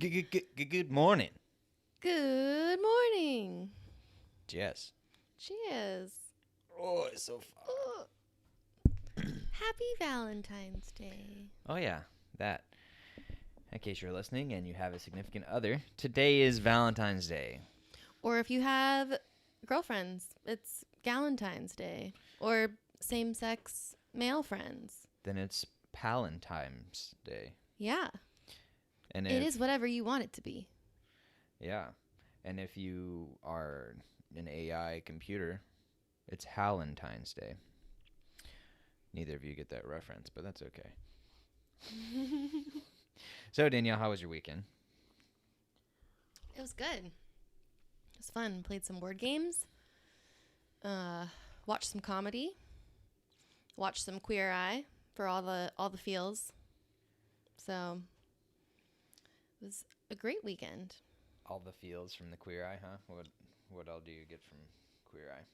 Good morning. Good morning. Jess. Cheers. Oh, it's so far. Oh. Happy Valentine's Day. Oh, yeah, that. In case you're listening and you have a significant other, today is Valentine's Day. Or if you have girlfriends, it's Galentine's Day. Or same-sex male friends. Then it's Palentine's Day. Yeah. And It is whatever you want it to be. Yeah. And if you are an AI computer, it's Halentine's Day. Neither of you get that reference, but that's okay. So, Danielle, how was your weekend? It was good. It was fun. Played some board games. Watched some comedy. Watched some Queer Eye for all the feels. So it was a great weekend. All the feels from the Queer Eye, huh? What all do you get from Queer Eye?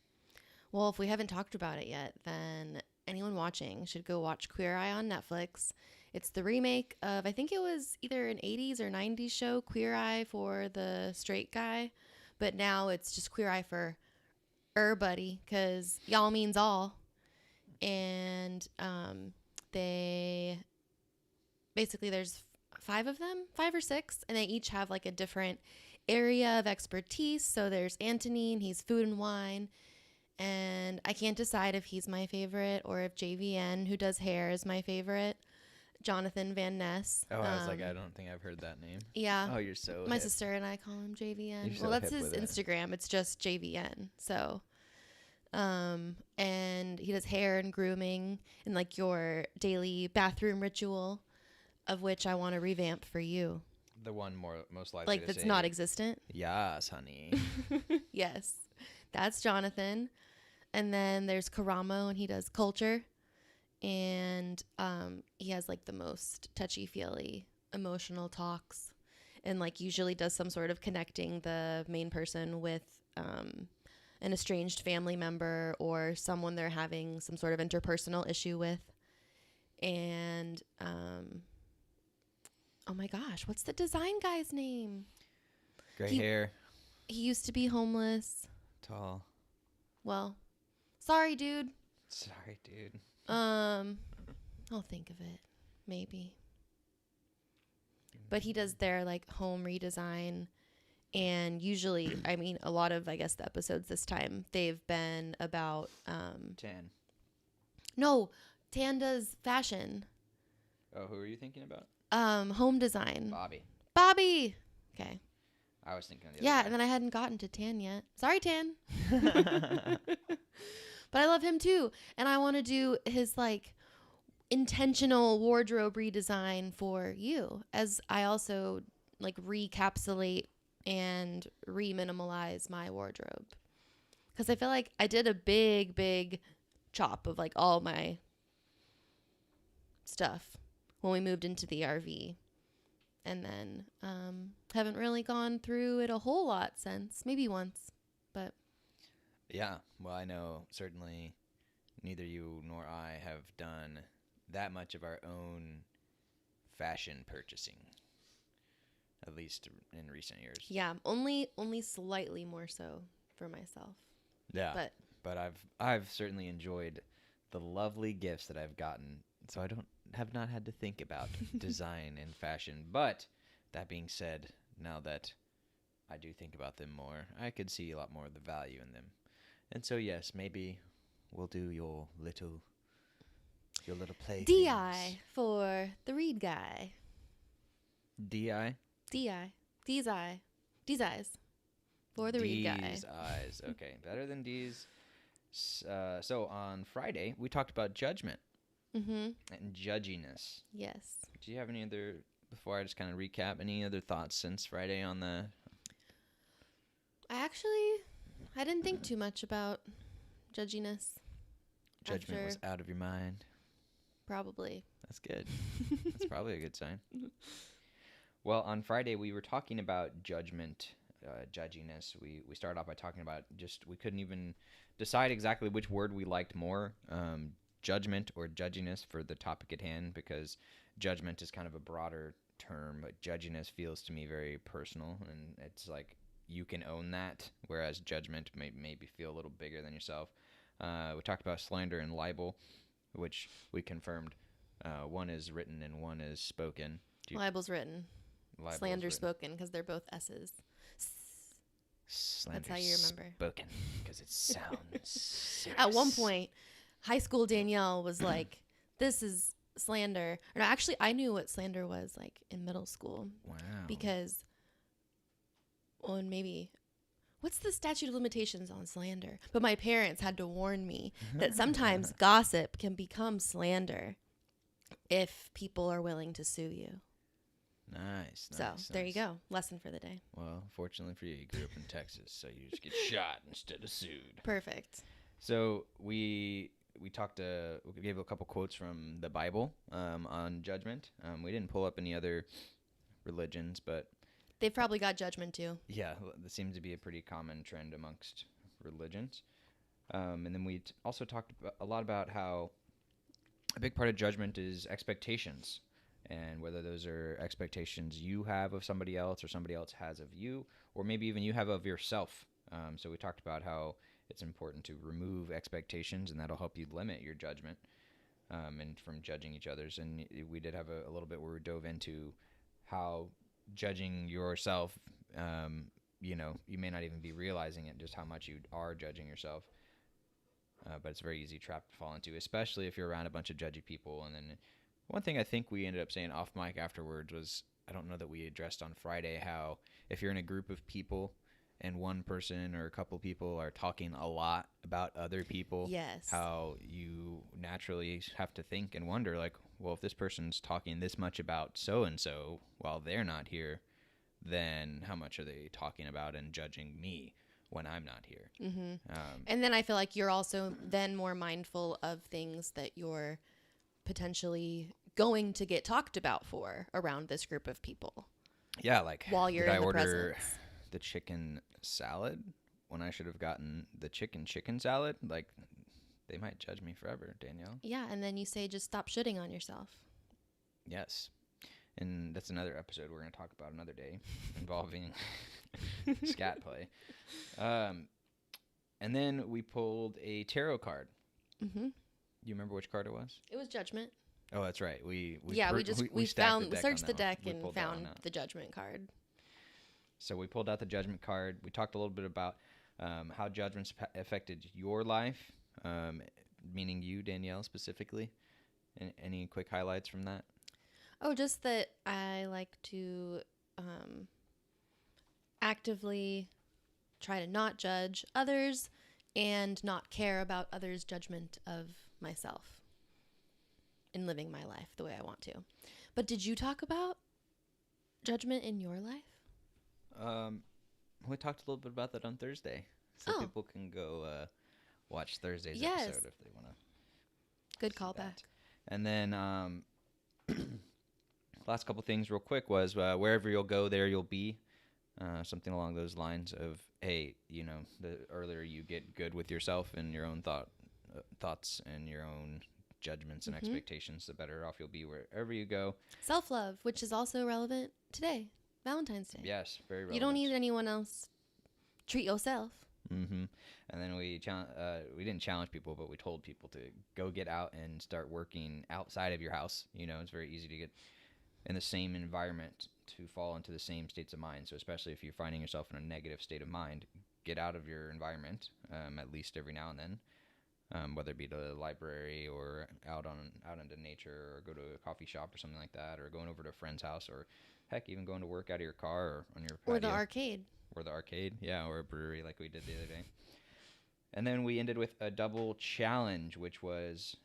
Well, if we haven't talked about it yet, then anyone watching should go watch Queer Eye on Netflix. It's the remake of, I think it was either an 80s or 90s show, Queer Eye for the straight guy. But now it's just Queer Eye for buddy, because y'all means all. And they basically, there's 5 of them, 5 or 6, and they each have like a different area of expertise. So there's Anthony, and he's food and wine. And I can't decide if he's my favorite or if JVN, who does hair, is my favorite. Jonathan Van Ness. Oh, I was like, I don't think I've heard that name. Yeah. Oh, you're so My hip. sister and I call him JVN. You're so Well, that's hip his with it. Instagram. It's just JVN. So, and he does hair and grooming and like your daily bathroom ritual, of which I want to revamp for you. The one most likely Like to that's say, not existent. yes, honey. Yes. That's Jonathan. And then there's Karamo, and he does culture. And he has like the most touchy-feely emotional talks, and like usually does some sort of connecting the main person with an estranged family member or someone they're having some sort of interpersonal issue with. And oh my gosh, what's the design guy's name? Gray hair. He used to be homeless. Tall. Well, sorry, dude. Sorry, dude. I'll think of it, maybe. But he does their like home redesign, and usually, I mean, a lot of, I guess, the episodes this time, they've been about Tan. No, Tan does fashion. Oh, who are you thinking about? Home design. Bobby. Okay. I was thinking of the Yeah, other guy. and then I hadn't gotten to Tan yet. Sorry, Tan. But I love him too, and I want to do his like intentional wardrobe redesign for you, as I also like recapsulate and reminimalize my wardrobe, because I feel like I did a big chop of like all my stuff when we moved into the RV, and then haven't really gone through it a whole lot since, maybe once, but Yeah, well, I know certainly neither you nor I have done that much of our own fashion purchasing, at least in recent years. yeah, only slightly more so for myself. Yeah, but I've certainly enjoyed the lovely gifts that I've gotten, so I have not had to think about design and fashion. But that being said, now that I do think about them more, I could see a lot more of the value in them. And so, yes, maybe we'll do your little play. DI for the read guy. DI? DI. D's eye. D's eyes. For the read guy. D's eyes. Okay, better than D's. So on Friday, we talked about judgment Mm-hmm. and judginess. Yes. Do you have any other, before I just kind of recap, any other thoughts since Friday on the... I didn't think too much about judginess. Judgment was out of your mind? Probably. That's good. That's probably a good sign. Well, on Friday, we were talking about judgment, judginess. We started off by talking about we couldn't even decide exactly which word we liked more, judgment or judginess for the topic at hand, because judgment is kind of a broader term, but judginess feels to me very personal, and it's like you can own that, whereas judgment may maybe feel a little bigger than yourself. We talked about slander and libel, which we confirmed. One is written and one is spoken. Libel's written. Libel's Slander written. spoken because they're both S's. Slander's That's how you remember. spoken because it sounds serious. At one point, high school Danielle was like, "This is slander." Or no, actually, I knew what slander was like in middle school Wow. because, well, and maybe, what's the statute of limitations on slander? But my parents had to warn me that sometimes gossip can become slander if people are willing to sue you. Nice. So there you go. Lesson for the day. Well, fortunately for you, you grew up in Texas, so you just get shot instead of sued. Perfect. So we talked. We gave a couple quotes from the Bible on judgment. We didn't pull up any other religions, but They've probably got judgment too. yeah, this seems to be a pretty common trend amongst religions. And then we also talked a lot about how a big part of judgment is expectations, and whether those are expectations you have of somebody else or somebody else has of you, or maybe even you have of yourself. So we talked about how it's important to remove expectations, and that'll help you limit your judgment and from judging each other's. And we did have a little bit where we dove into how judging yourself, you may not even be realizing it, just how much you are judging yourself. But it's a very easy trap to fall into, especially if you're around a bunch of judgy people. And then one thing I think we ended up saying off mic afterwards was, I don't know that we addressed on Friday, how if you're in a group of people and one person or a couple people are talking a lot about other people, Yes. how you naturally have to think and wonder, like, well, if this person's talking this much about so-and-so while they're not here, then how much are they talking about and judging me when I'm not here? Mm-hmm. And then I feel like you're also then more mindful of things that you're potentially going to get talked about for around this group of people. Yeah, like, while you're did in I the order presence. the chicken salad when I should have gotten the chicken salad? Like, they might judge me forever, Danielle. Yeah, and then you say just stop shitting on yourself. Yes. And that's another episode we're going to talk about another day involving scat play. And then we pulled a tarot card. Mm-hmm. You remember which card it was? It was judgment. Oh, that's right. We searched the deck and found the judgment card. So we pulled out the judgment card. We talked a little bit about how judgments affected your life, meaning you, Danielle, specifically. Any quick highlights from that? Oh, just that I like to actively try to not judge others and not care about others' judgment of myself in living my life the way I want to. But did you talk about judgment in your life? We talked a little bit about that on Thursday, so people can go watch Thursday's episode if they want to. Good callback. And then last couple things real quick was wherever you'll go, there you'll be. Something along those lines of, hey, the earlier you get good with yourself and your own thoughts and your own judgments and expectations, the better off you'll be wherever you go. Self-love, which is also relevant today, Valentine's Day. Yes, very relevant. You don't need anyone else. Treat yourself. Mm-hmm. And then we didn't challenge people, but we told people to go get out and start working outside of your house. It's very easy to get in the same environment to fall into the same states of mind. So especially if you're finding yourself in a negative state of mind, get out of your environment at least every now and then, whether it be to the library or out into nature, or go to a coffee shop or something like that, or going over to a friend's house, or heck, even going to work out of your car or on your patio. Or the arcade. Or the arcade, yeah, or a brewery like we did the other day. And then we ended with a double challenge, which was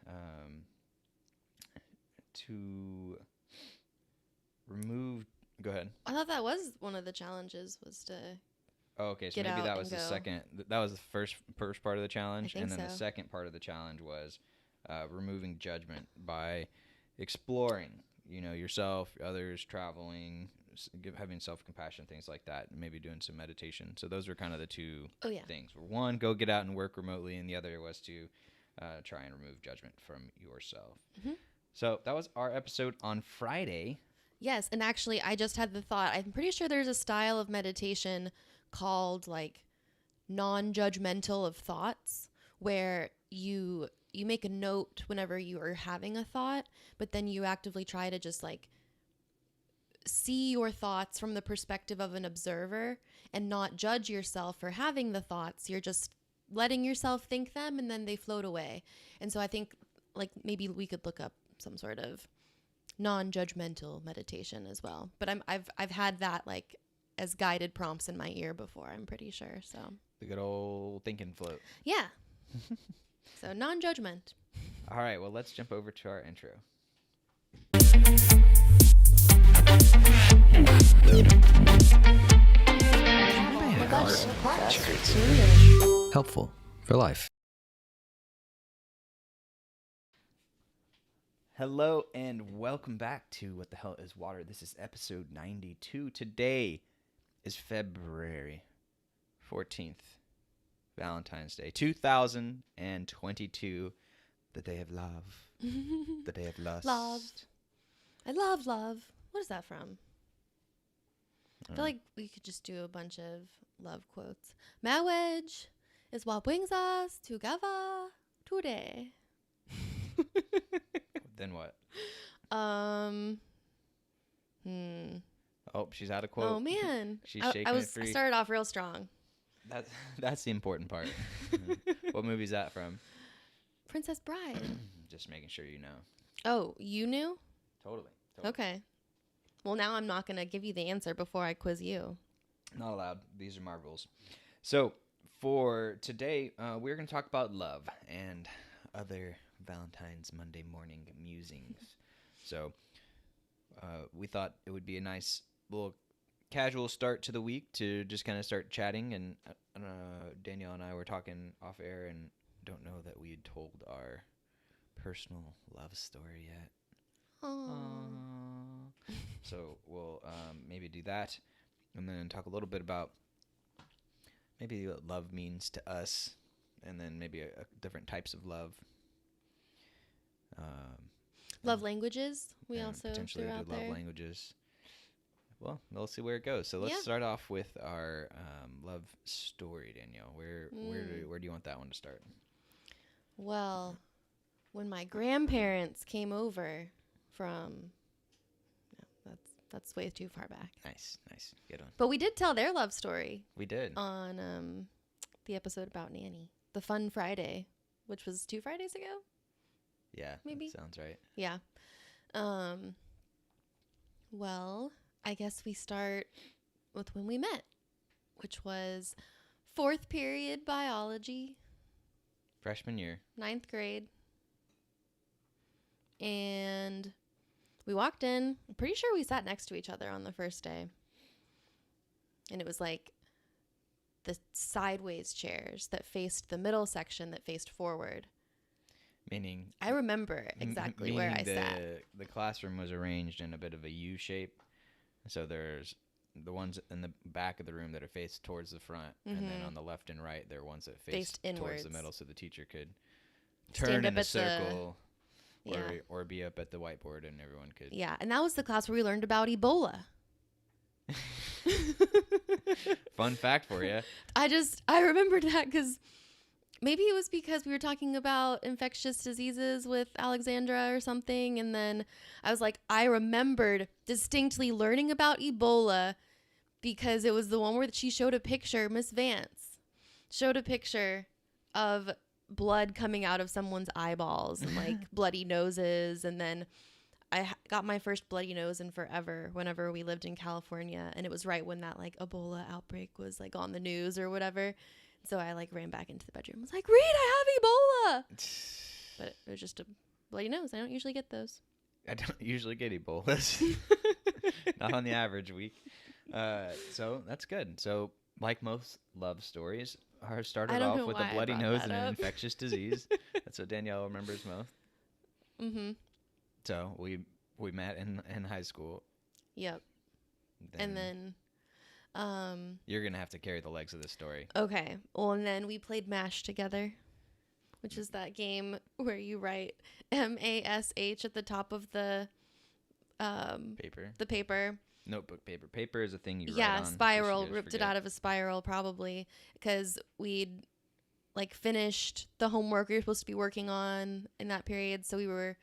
to remove. Go ahead. I thought that was one of the challenges, was to Oh, okay, so get maybe out that was and the go. second. That was the first part of the challenge, I think and then the so. second part of the challenge was removing judgment by exploring, yourself, others, traveling, having self-compassion, things like that, and maybe doing some meditation. So those were kind of the two things. One, go get out and work remotely, and the other was to try and remove judgment from yourself. Mm-hmm. So that was our episode on Friday. Yes, and actually I just had the thought. I'm pretty sure there's a style of meditation called like non-judgmental of thoughts where you make a note whenever you are having a thought, but then you actively try to just like see your thoughts from the perspective of an observer and not judge yourself for having the thoughts. You're just letting yourself think them and then they float away. And so I think like maybe we could look up some sort of non-judgmental meditation as well. But I've had that like as guided prompts in my ear before, I'm pretty sure. So The good old thinking float. yeah. So non-judgment. All right, well, let's jump over to our intro. Helpful for life. Hello and welcome back to What the Hell is Water. This is episode 92. Today is February 14th, Valentine's Day, 2022, the day of love, the day of lust. Love. I love love. What is that from? I feel like we could just do a bunch of love quotes. Marriage is what brings us together today. Then what? Hmm. Oh, she's out of quote. Oh man, She's shaking I it free. I started off real strong. That's the important part. What movie's that from? Princess Bride. Just making sure you know. Oh, you knew? Totally. Okay. Well, now I'm not gonna give you the answer before I quiz you. Not allowed. These are my rules. So for today, we're going to talk about love and other Valentine's Monday morning musings. So we thought it would be a nice little casual start to the week to just kind of start chatting. And Danielle and I were talking off air and don't know that we had told our personal love story yet. So we'll maybe do that and then talk a little bit about maybe what love means to us and then maybe a different types of love. Love languages. We and also potentially threw do out love there. languages. Well, we'll see where it goes. So let's start off with our love story, Danielle. Where do you want that one to start? Well, when my grandparents came over from, that's way too far back. Nice. Good one. But we did tell their love story We did. on the episode about Nanny, the Fun Friday, which was 2 Fridays ago. Yeah, maybe. That sounds right. Yeah. Well, I guess we start with when we met, which was 4th period biology, Freshman year. 9th grade. And we walked in. I'm pretty sure we sat next to each other on the first day. And it was like the sideways chairs that faced the middle section that faced forward. Meaning I remember exactly where I sat. The classroom was arranged in a bit of a U shape. So there's the ones in the back of the room that are faced towards the front. And then on the left and right, there are ones that faced towards inwards. the middle so the teacher could Stand turn up in a at circle Yeah. or be up at the whiteboard and everyone could. Yeah, and that was the class where we learned about Ebola. Fun fact for you. I remembered that because maybe it was because we were talking about infectious diseases with Alexandra or something. And then I was like, I remembered distinctly learning about Ebola because it was the one where she showed a picture, Miss Vance showed a picture of blood coming out of someone's eyeballs and like bloody noses. And then I got my first bloody nose in forever whenever we lived in California. And it was right when that like Ebola outbreak was like on the news or whatever. So I like ran back into the bedroom. I was like, Reed, I have Ebola. But it was just a bloody nose. I don't usually get those. I don't usually get Ebolas. Not on the average week. So that's good. So like most love stories, ours started off with a bloody nose and an infectious disease. That's what Danielle remembers most. Mm-hmm. So we met in high school. Yep. And then you're going to have to carry the legs of this story. Okay. Well, and then we played MASH together, which is that game where you write MASH at the top of the Paper. the paper. Notebook paper. Paper is a thing you write Yeah, on. spiral, ripped it out of a spiral probably because we'd like finished the homework we were supposed to be working on in that period. So we were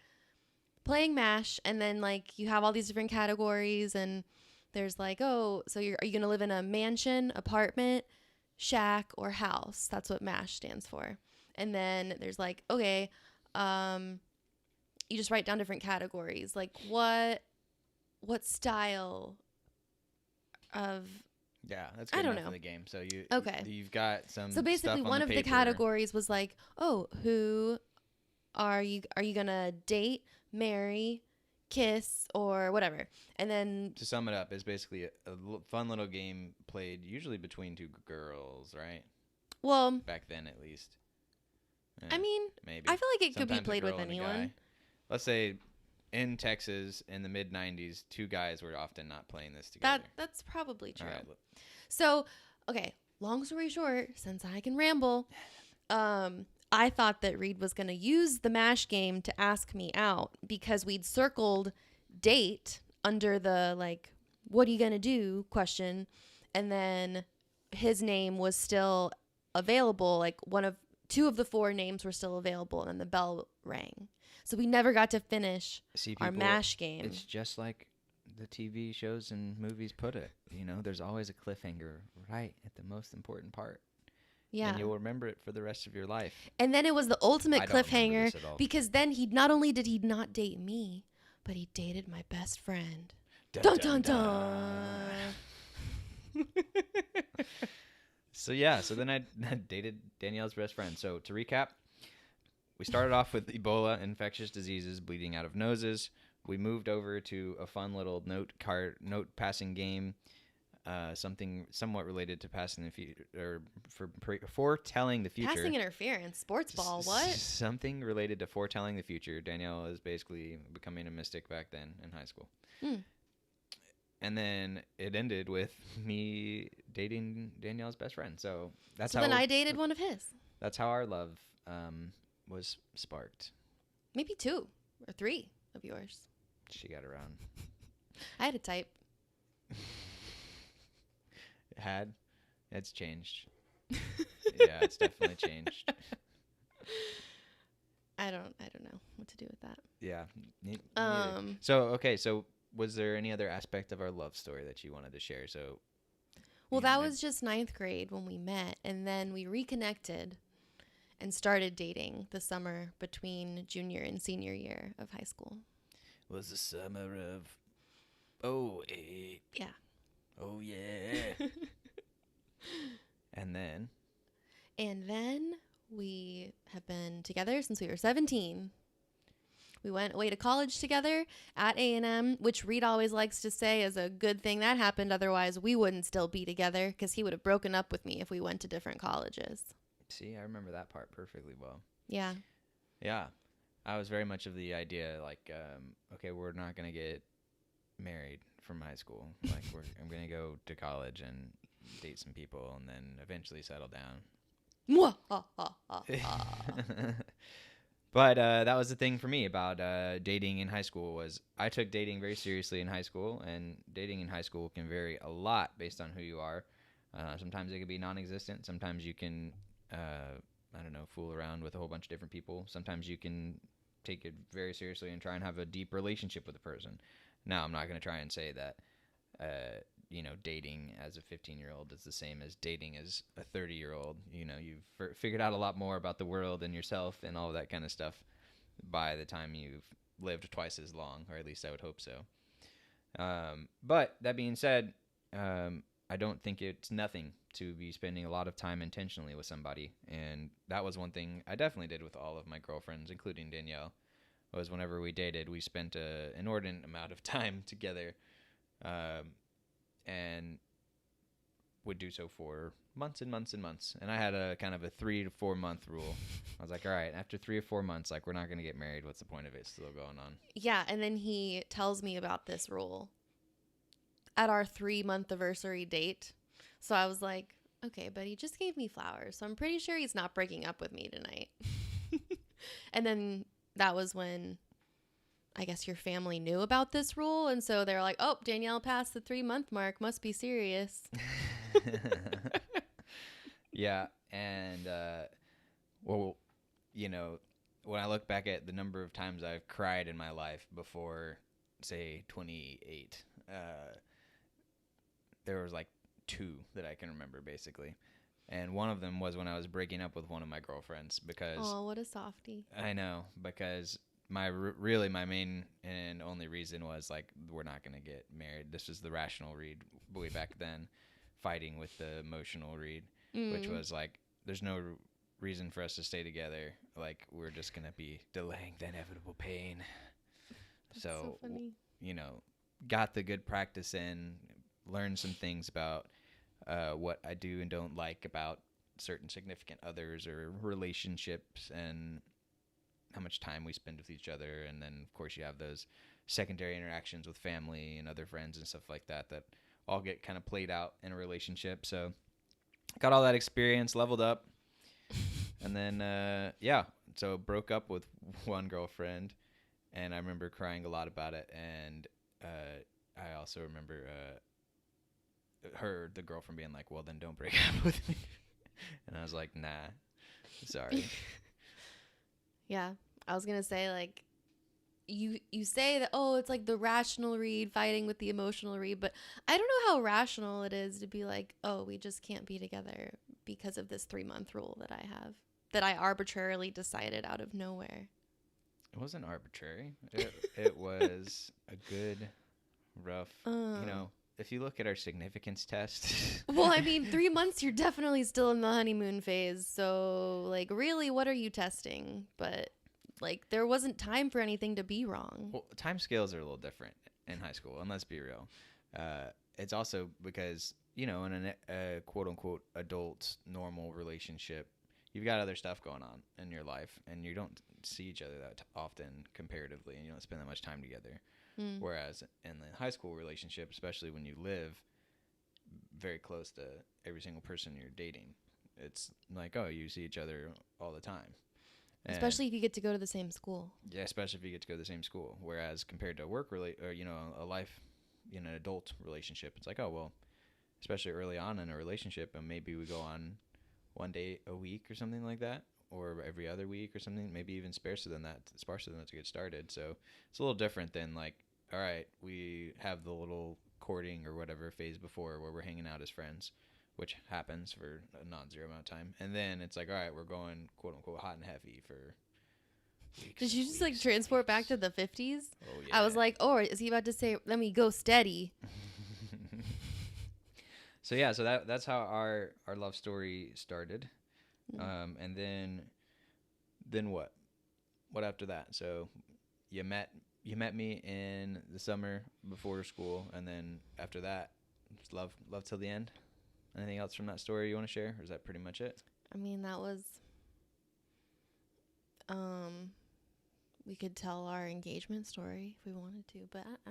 playing MASH, and then like you have all these different categories, and there's like, oh, so are you going to live in a mansion, apartment, shack, or house? That's what MASH stands for. And then there's like, okay, you just write down different categories. Like what style of Yeah, that's I good don't enough know. for the game. So Okay. you've got some. So basically, stuff on one of the paper. categories was like, oh, who are you gonna date, marry, kiss, or whatever? And then To sum it up, it's basically a fun little game played usually between two girls, right? well, Back then, at least. I mean, Maybe. I feel like it could be Sometimes a played with girl and a anyone. guy. Let's say in Texas in the mid 90s, two guys were often not playing this together. That's probably true. All right. So, okay, long story short, since I can ramble, I thought that Reed was going to use the MASH game to ask me out because we'd circled date under the like, what are you going to do question. And then his name was still available. Like two of the four names were still available, and then the bell rang. So we never got to finish our MASH game. It's just like the TV shows and movies put it. You know, there's always a cliffhanger right at the most important part. Yeah. And you'll remember it for the rest of your life. And then it was the ultimate I don't remember cliffhanger this at all. because then not only did he not date me, but he dated my best friend. Dun, Dun, dun, dun, dun. So then I dated Danielle's best friend. So to recap, we started off with Ebola, infectious diseases, bleeding out of noses. We moved over to a fun little note passing game, something somewhat related to passing the future, or foretelling the future. Passing interference, sports ball, what? Something related to foretelling the future. Danielle is basically becoming a mystic back then in high school. And then it ended with me dating Danielle's best friend. So then I dated one of his. That's how our love was sparked. Maybe 2 or 3 of yours. She got around. I had a type. It's changed. Yeah, it's definitely changed. I don't know what to do with that. Yeah. So was there any other aspect of our love story that you wanted to share? Well, that was just 9th grade when we met, and then we reconnected and started dating the summer between junior and senior year of high school. Was the summer of 08. Yeah. Oh, yeah. And then we have been together since we were 17. We went away to college together at A&M, which Reed always likes to say is a good thing that happened. Otherwise, we wouldn't still be together because he would have broken up with me if we went to different colleges. See, I remember that part perfectly well. Yeah. Yeah. I was very much of the idea, like, okay, we're not going to get married from high school. Like, I'm going to go to college and date some people and then eventually settle down. But that was the thing for me about dating in high school was I took dating very seriously in high school, and dating in high school can vary a lot based on who you are. Sometimes it can be non-existent. Sometimes you can, fool around with a whole bunch of different people. Sometimes you can take it very seriously and try and have a deep relationship with a person. Now, I'm not going to try and say that, dating as a 15-year-old is the same as dating as a 30-year-old. You know, you've figured out a lot more about the world and yourself and all of that kind of stuff by the time you've lived twice as long, or at least I would hope so. But that being said, I don't think it's nothing to be spending a lot of time intentionally with somebody. And that was one thing I definitely did with all of my girlfriends, including Danielle, was whenever we dated, we spent an inordinate amount of time together. And would do so for months and months and months. And I had a kind of a 3 to 4 month rule. I was like, all right, after 3 or 4 months, like, we're not going to get married. What's the point of it still going on? Yeah. And then he tells me about this rule at our 3-month anniversary date. So I was like, okay, but he just gave me flowers. So I'm pretty sure he's not breaking up with me tonight. And then that was when I guess your family knew about this rule, and so they're like, "Oh, Danielle passed the 3-month mark. Must be serious." Yeah, and well, you know, when I look back at the number of times I've cried in my life before, say, 28, there was like 2 that I can remember basically. And one of them was when I was breaking up with one of my girlfriends because Oh, what a softie. I know, because really my main and only reason was like we're not going to get married. This was the rational read way back then, fighting with the emotional read, which was like there's no reason for us to stay together. Like we're just going to be delaying the inevitable pain. That's so funny. You know, got the good practice in, learned some things about what I do and don't like about certain significant others or relationships and how much time we spend with each other. And then, of course, you have those secondary interactions with family and other friends and stuff like that that all get kind of played out in a relationship. So got all that experience, leveled up. And then, so broke up with one girlfriend. And I remember crying a lot about it. And I also remember the girlfriend being like, well, then don't break up with me. And I was like, nah, sorry. Yeah, I was gonna say, like, you say that, oh, it's like the rational read fighting with the emotional read, but I don't know how rational it is to be like, oh, we just can't be together because of this 3-month rule that I have, that I arbitrarily decided out of nowhere. It wasn't arbitrary. It was a good, rough, if you look at our significance test. Well, I mean, 3 months, you're definitely still in the honeymoon phase. So, like, really, what are you testing? But, like, there wasn't time for anything to be wrong. Well, time scales are a little different in high school, and let's be real. It's also because, in a quote-unquote adult, normal relationship, you've got other stuff going on in your life, and you don't see each other that often comparatively, and you don't spend that much time together. Whereas in the high school relationship, especially when you live very close to every single person you're dating, it's like, oh, you see each other all the time. And especially if you get to go to the same school. Yeah, especially if you get to go to the same school. Whereas compared to a life, an adult relationship, it's like, oh, well, especially early on in a relationship, and maybe we go on one day a week or something like that, or every other week or something, maybe even sparser than that to get started. So it's a little different than like, all right, we have the little courting or whatever phase before where we're hanging out as friends, which happens for a non-zero amount of time. And then it's like, all right, we're going quote unquote hot and heavy for weeks. Did you just like transport back to the 50s? Oh, yeah. I was like, oh, is he about to say, let me go steady? So yeah, so that's how our love story started. And then what? What after that? So you met me in the summer before school, and then after that, just love till the end. Anything else from that story you want to share, or is that pretty much it? I mean, that was we could tell our engagement story if we wanted to, but I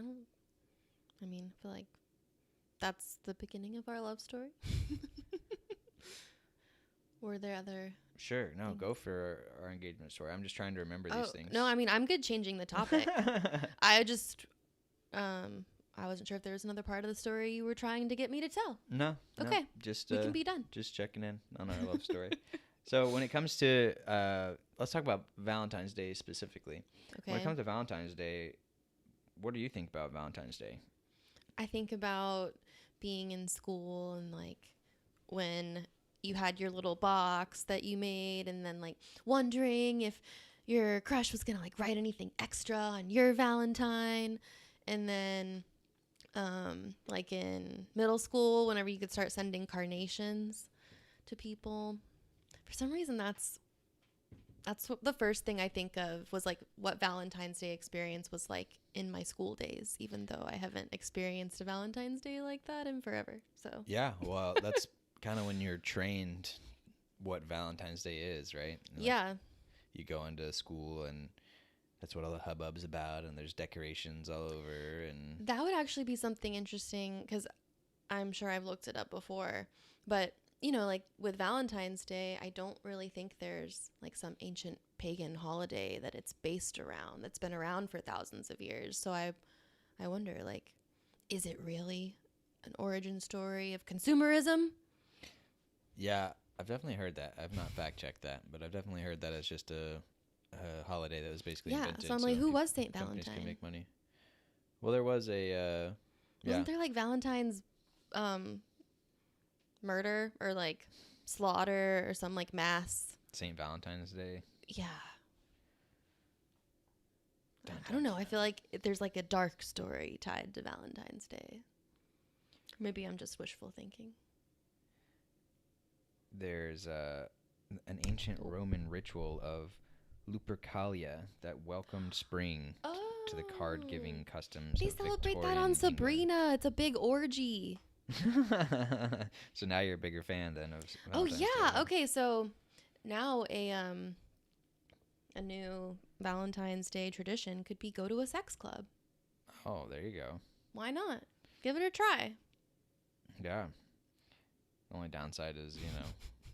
feel like that's the beginning of our love story. Were there other... Sure. No, go for our engagement story. I'm just trying to remember these things. No, I mean, I'm good changing the topic. I just, I wasn't sure if there was another part of the story you were trying to get me to tell. No. Okay. Just we can be done. Just checking in on our love story. So when it comes to, let's talk about Valentine's Day specifically. Okay. When it comes to Valentine's Day, what do you think about Valentine's Day? I think about being in school and like when you had your little box that you made, and then like wondering if your crush was gonna like write anything extra on your Valentine. And then like in middle school, whenever you could start sending carnations to people. For some reason, that's what the first thing I think of was like what Valentine's Day experience was like in my school days, even though I haven't experienced a Valentine's Day like that in forever. So yeah, well, that's kind of when you're trained what Valentine's Day is, right? Like, yeah. You go into school and that's what all the hubbub's about, and there's decorations all over. And that would actually be something interesting because I'm sure I've looked it up before, but you know, like with Valentine's Day, I don't really think there's like some ancient pagan holiday that it's based around that's been around for thousands of years. So I wonder, like, is it really an origin story of consumerism? Yeah, I've definitely heard that. I've not fact checked that, but I've definitely heard that it's just a holiday that was basically Yeah. invented So I'm like, who was Saint companies can Valentine? make money. Well, there was a yeah, Wasn't there like Valentine's um murder or like slaughter or some like mass? St. Valentine's Day. Yeah. Dun, I don't dun, know. I feel like there's like a dark story tied to Valentine's Day. Maybe I'm just wishful thinking. There's an ancient Roman ritual of Lupercalia that welcomed spring to the card-giving customs They of celebrate that Victorian on England. Sabrina. It's a big orgy. So now you're a bigger fan then of Oh Valentine's yeah. Day. Okay, so now a new Valentine's Day tradition could be go to a sex club. Oh, there you go. Why not? Give it a try. Yeah. The only downside is,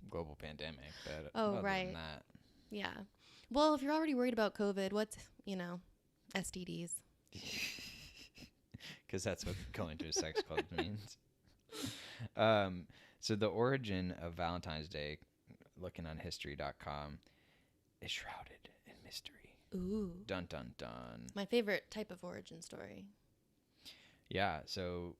global pandemic. But Oh, other right. than that, Yeah. Well, if you're already worried about COVID, what's, STDs? because that's what going to a sex club means. So the origin of Valentine's Day, looking on history.com, is shrouded in mystery. Ooh. Dun, dun, dun. My favorite type of origin story. Yeah, so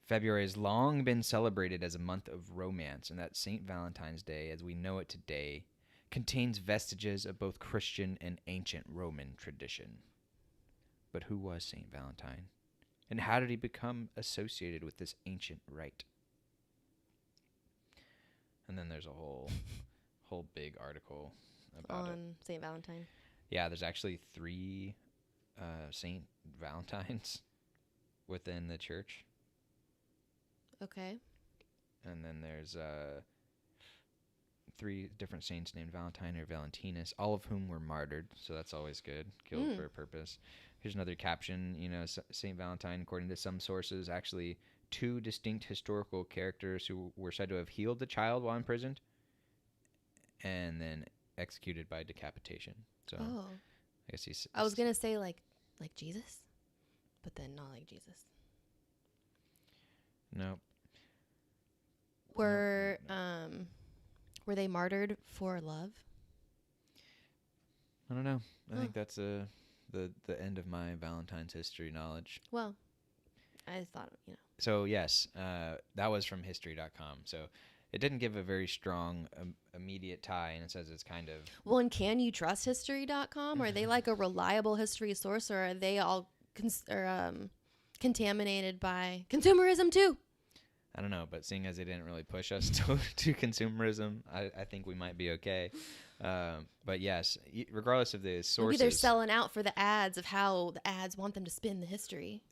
February has long been celebrated as a month of romance, and that St. Valentine's Day, as we know it today, contains vestiges of both Christian and ancient Roman tradition. But who was St. Valentine? And how did he become associated with this ancient rite? And then there's a whole big article about it. On St. Valentine. Yeah, there's actually 3 St. Valentines within the church. Okay. And then there's 3 different saints named Valentine or Valentinus, all of whom were martyred, so that's always good, killed for a purpose. Here's another caption, St. Valentine, according to some sources, actually 2 distinct historical characters who were said to have healed the child while imprisoned and then executed by decapitation. So I guess I was going to say like Jesus, but then not like Jesus. Nope. Were they martyred for love? I don't know. I think that's the end of my Valentine's history knowledge. Well, I thought, So yes, that was from history.com. So it didn't give a very strong immediate tie, and it says it's kind of... Well, and can you trust history.com? Are they like a reliable history source, or are they all contaminated by consumerism too? I don't know, but seeing as they didn't really push us to consumerism, I think we might be okay. But yes, regardless of the sources... Maybe they're selling out for the ads of how the ads want them to spin the history.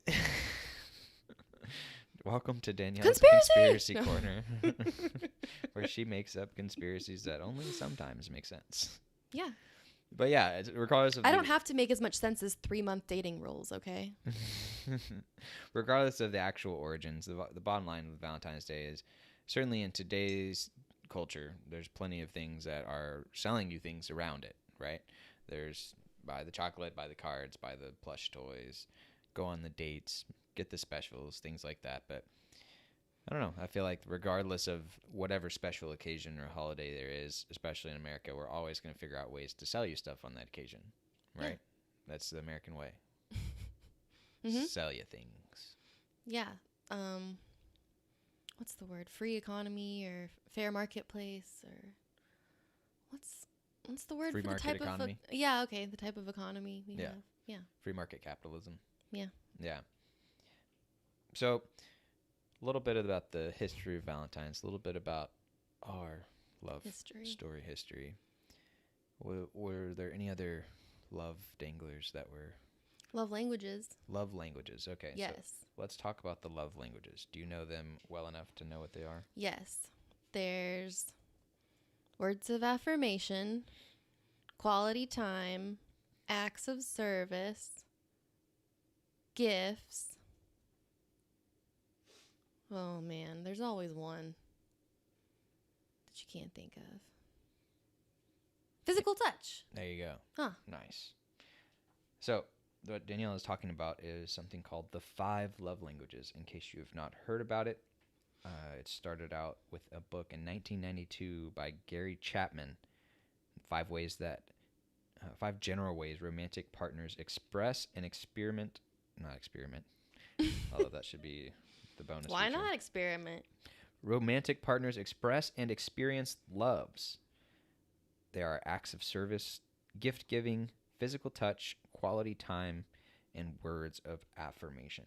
Welcome to Danielle's Conspiracy Corner, where she makes up conspiracies that only sometimes make sense. Yeah. But yeah, regardless of... I don't have to make as much sense as 3-month dating rules, okay? Regardless of the actual origins, the bottom line with Valentine's Day is certainly in today's culture, there's plenty of things that are selling you things around it, right? There's buy the chocolate, buy the cards, buy the plush toys, go on the dates, get the specials, things like that. But I don't know. I feel like regardless of whatever special occasion or holiday there is, especially in America, we're always going to figure out ways to sell you stuff on that occasion, right? Yeah. That's the American way. Mm-hmm. Sell you things. Yeah. What's the word? Free economy or fair marketplace, or what's the word Free for the market type economy? of yeah, okay, the type of economy we have. Yeah. Free market capitalism. Yeah. Yeah. So, a little bit about the history of Valentine's, a little bit about our love history. Were there any other love danglers that were... Love languages. Love languages, okay. Yes. So let's talk about the love languages. Do you know them well enough to know what they are? Yes. There's words of affirmation, quality time, acts of service, gifts. Oh man, there's always one. you can't think of. Physical touch. There you go. Huh. Nice. So what Danielle is talking about is something called the 5 love languages. In case you have not heard about it, it started out with a book in 1992 by Gary Chapman. 5 general ways romantic partners express and not experiment. Although that should be the bonus. Why feature. not experiment? Romantic partners express and experience loves. They are acts of service, gift giving, physical touch, quality time, and words of affirmation.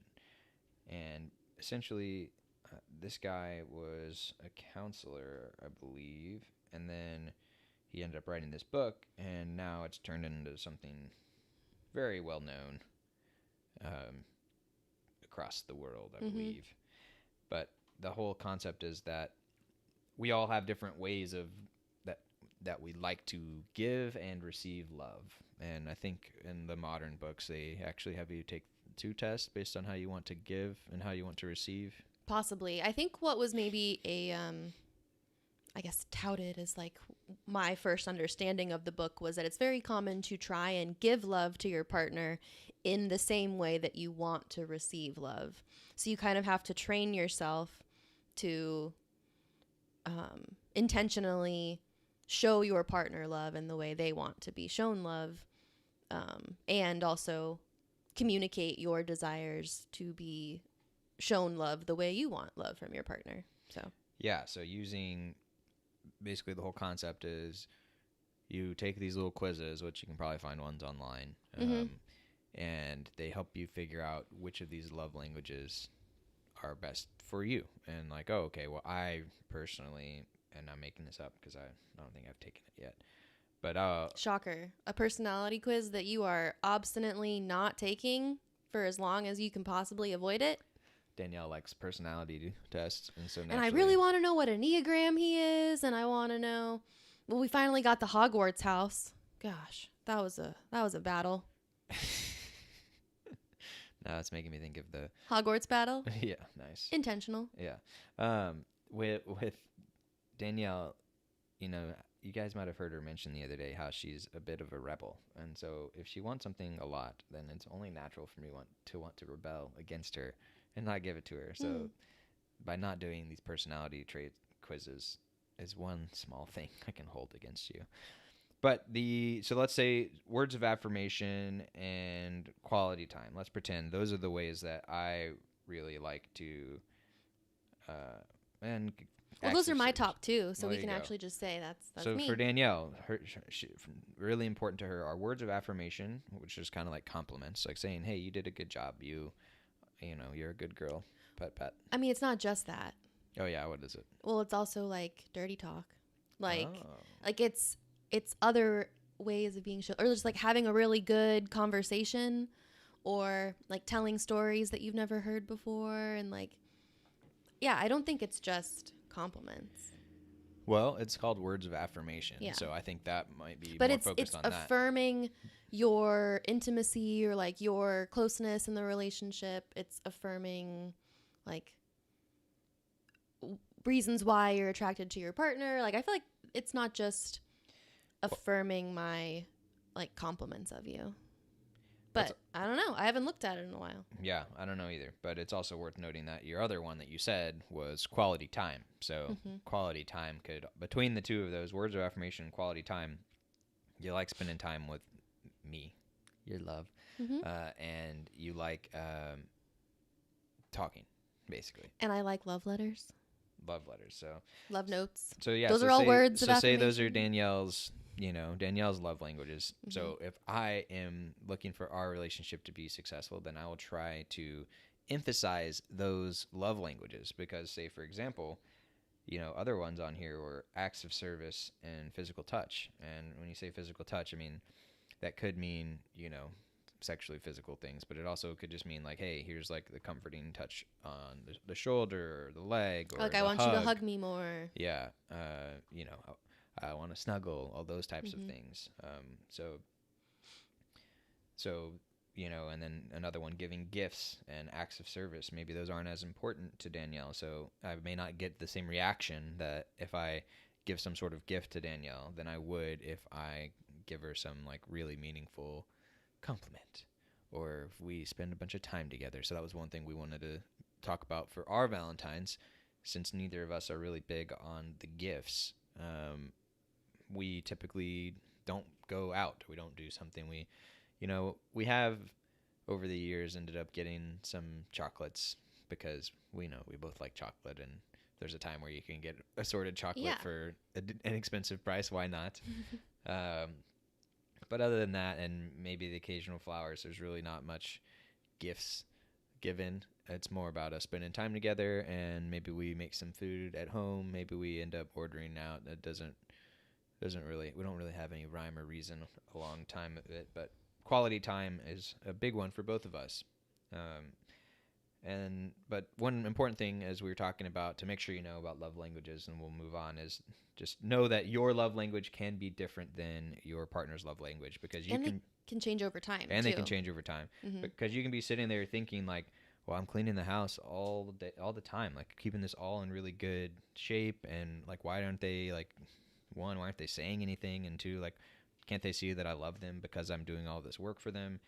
And essentially, this guy was a counselor, I believe, and then he ended up writing this book, and now it's turned into something very well known across the world, I believe. But the whole concept is that we all have different ways of that we like to give and receive love. And I think in the modern books, they actually have you take 2 tests based on how you want to give and how you want to receive. Possibly. I think what was maybe I guess touted as like my first understanding of the book was that it's very common to try and give love to your partner in the same way that you want to receive love. So you kind of have to train yourself to intentionally show your partner love in the way they want to be shown love, and also communicate your desires to be shown love the way you want love from your partner. So yeah, so using basically the whole concept is you take these little quizzes, which you can probably find ones online, and they help you figure out which of these love languages are best for you. And like, oh, okay, well, I personally, and I'm making this up because I don't think I've taken it yet, but shocker, a personality quiz that you are obstinately not taking for as long as you can possibly avoid it. Danielle likes personality tests, and so and I really want to know what Enneagram he is, and I want to know. Well, we finally got the Hogwarts house. Gosh, that was a battle. Now it's making me think of the Hogwarts battle. Yeah, nice. Intentional. Yeah. With Danielle, you know, you guys might have heard her mention the other day how she's a bit of a rebel, and so if she wants something a lot, then it's only natural for me to want to rebel against her and not give it to her. So by not doing these personality trait quizzes is one small thing I can hold against you. But so let's say words of affirmation and quality time. Let's pretend those are the ways that I really like to and well, those are my service. top 2, so There we can you go. actually just say that's so me. For Danielle, she, really important to her are words of affirmation, which is kind of like compliments, like saying, "Hey, you did a good job. You know, you're a good girl." Pet. I mean, it's not just that. Oh yeah, what is it? Well, it's also like dirty talk, like Oh. it's other ways of being shown, or just like having a really good conversation, or like telling stories that you've never heard before, and like, yeah, I don't think it's just compliments. Well, it's called words of affirmation, Yeah. so I think that might be But more it's focused on that. affirming your intimacy or like your closeness in the relationship. It's affirming like reasons why you're attracted to your partner. Like, I feel like it's not just affirming my like compliments of you. But I don't know. I haven't looked at it in a while. Yeah, I don't know either. But it's also worth noting that your other one that you said was quality time. So quality time could, between the 2 of those, words of affirmation and quality time, you like spending time with me, your love, and you like talking, basically. And I like love letters. Love letters. So love notes. So yeah, those are all words of So affirmation. say those are Danielle's love languages. So if I am looking for our relationship to be successful, then I will try to emphasize those love languages, because say, for example, other ones on here were acts of service and physical touch. And when you say physical touch, I mean, that could mean, sexually physical things, but it also could just mean like, hey, here's like the comforting touch on the shoulder or the leg, or like, the I want hug. you to hug me more. Yeah. I want to snuggle, all those types of things. And then another one, giving gifts and acts of service. Maybe those aren't as important to Danielle, so I may not get the same reaction that if I give some sort of gift to Danielle than I would if I give her some like really meaningful compliment or if we spend a bunch of time together. So that was one thing we wanted to talk about for our Valentines, since neither of us are really big on the gifts. We typically don't go out. We don't do something. We have over the years ended up getting some chocolates because we know we both like chocolate, and there's a time where you can get assorted chocolate for an inexpensive price. Why not? But other than that, and maybe the occasional flowers, there's really not much gifts given. It's more about us spending time together, and maybe we make some food at home. Maybe we end up ordering out. That doesn't really, we don't really have any rhyme or reason along time of it, but quality time is a big one for both of us. But one important thing, as we were talking about, to make sure you know about love languages, and we'll move on, is just know that your love language can be different than your partner's love language, because you can change over time. And too. They can change over time, because you can be sitting there thinking like, well, I'm cleaning the house all the time, like keeping this all in really good shape, and like, why aren't they like, one, why aren't they saying anything, and two, like, can't they see that I love them because I'm doing all this work for them?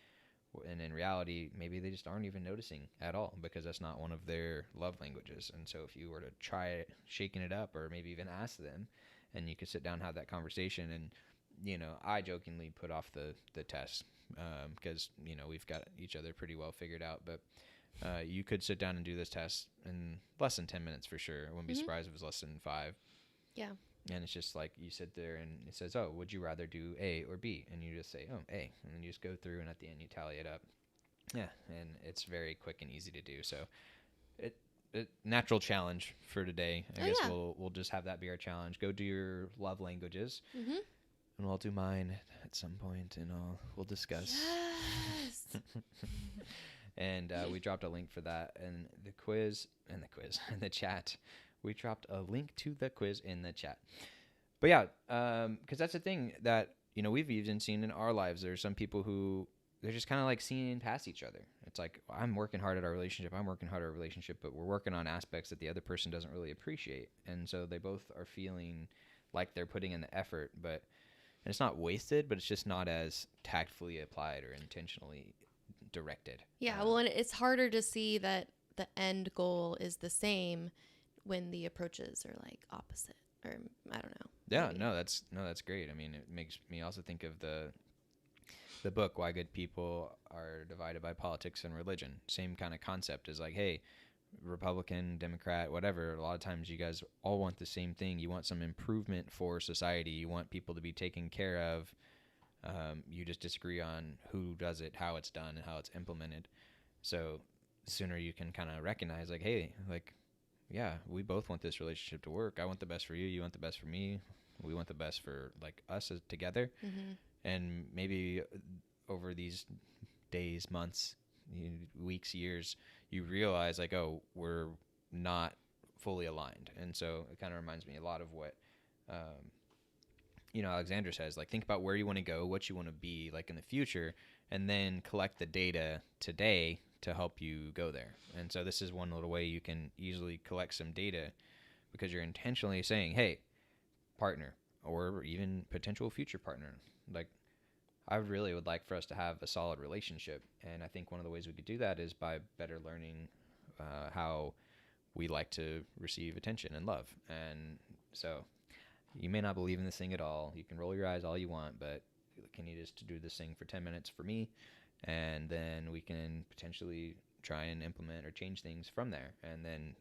And in reality, maybe they just aren't even noticing at all, because that's not one of their love languages. And so if you were to try shaking it up, or maybe even ask them, and you could sit down and have that conversation, and I jokingly put off the test because we've got each other pretty well figured out, but you could sit down and do this test in less than 10 minutes for sure. I wouldn't be surprised if it was less than 5. Yeah. And it's just like, you sit there and it says, oh, would you rather do A or B? And you just say, oh, A. And then you just go through, and at the end you tally it up. Yeah, and it's very quick and easy to do. So natural challenge for today. I guess we'll just have that be our challenge. Go do your love languages. And I'll do mine at some point, and we'll discuss. Yes. And we dropped a link for that in the quiz, in the chat. We dropped a link to the quiz in the chat. But yeah, because that's the thing that, we've even seen in our lives. There's some people who, they're just kind of like seeing past each other. It's like, I'm working hard at our relationship. But we're working on aspects that the other person doesn't really appreciate. And so they both are feeling like they're putting in the effort, and it's not wasted, but it's just not as tactfully applied or intentionally directed. Yeah, and it's harder to see that the end goal is the same when the approaches are like opposite, or I don't know. Yeah, maybe. That's great. I mean, it makes me also think of the book Why Good People Are Divided by Politics and Religion. Same kind of concept is like, hey, Republican, Democrat, whatever, a lot of times you guys all want the same thing. You want some improvement for society. You want people to be taken care of. You just disagree on who does it, how it's done, and how it's implemented. So the sooner you can kind of recognize like, hey, like, yeah, we both want this relationship to work. I want the best for you. You want the best for me. We want the best for like us as together. And maybe over these days, months, weeks, years, you realize like, oh, we're not fully aligned. And so it kind of reminds me a lot of what, Alexandra says, like, think about where you want to go, what you want to be like in the future, and then collect the data today to help you go there. And so this is one little way you can easily collect some data, because you're intentionally saying, hey, partner, or even potential future partner, like, I really would like for us to have a solid relationship. And I think one of the ways we could do that is by better learning how we like to receive attention and love. And so you may not believe in this thing at all. You can roll your eyes all you want, but can you just do this thing for 10 minutes for me? And then we can potentially try and implement or change things from there. And then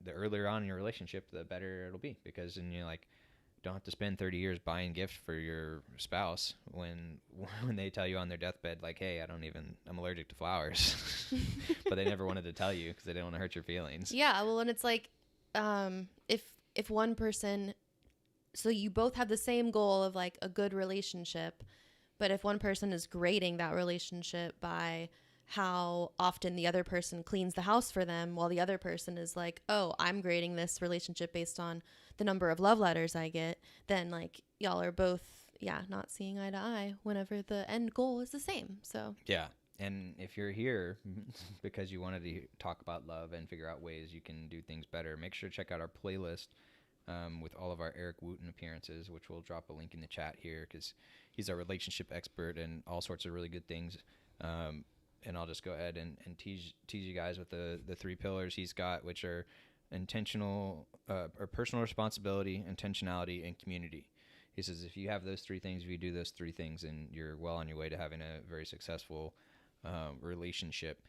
the earlier on in your relationship, the better it'll be, because then you're like, don't have to spend 30 years buying gifts for your spouse when they tell you on their deathbed, like, hey, I'm allergic to flowers. But they never wanted to tell you because they didn't want to hurt your feelings. Yeah, well, and it's like, if one person, so you both have the same goal of like a good relationship, but if one person is grading that relationship by how often the other person cleans the house for them, while the other person is like, oh, I'm grading this relationship based on the number of love letters I get, then like y'all are both, not seeing eye to eye whenever the end goal is the same. So yeah. And if you're here because you wanted to talk about love and figure out ways you can do things better, make sure to check out our playlist. with all of our Eric Wooten appearances, which we'll drop a link in the chat here because he's our relationship expert and all sorts of really good things. And I'll just go ahead and tease you guys with the 3 pillars he's got, which are intentional or personal responsibility, intentionality, and community. He says if you have those 3 things, if you do those 3 things, and you're well on your way to having a very successful relationship.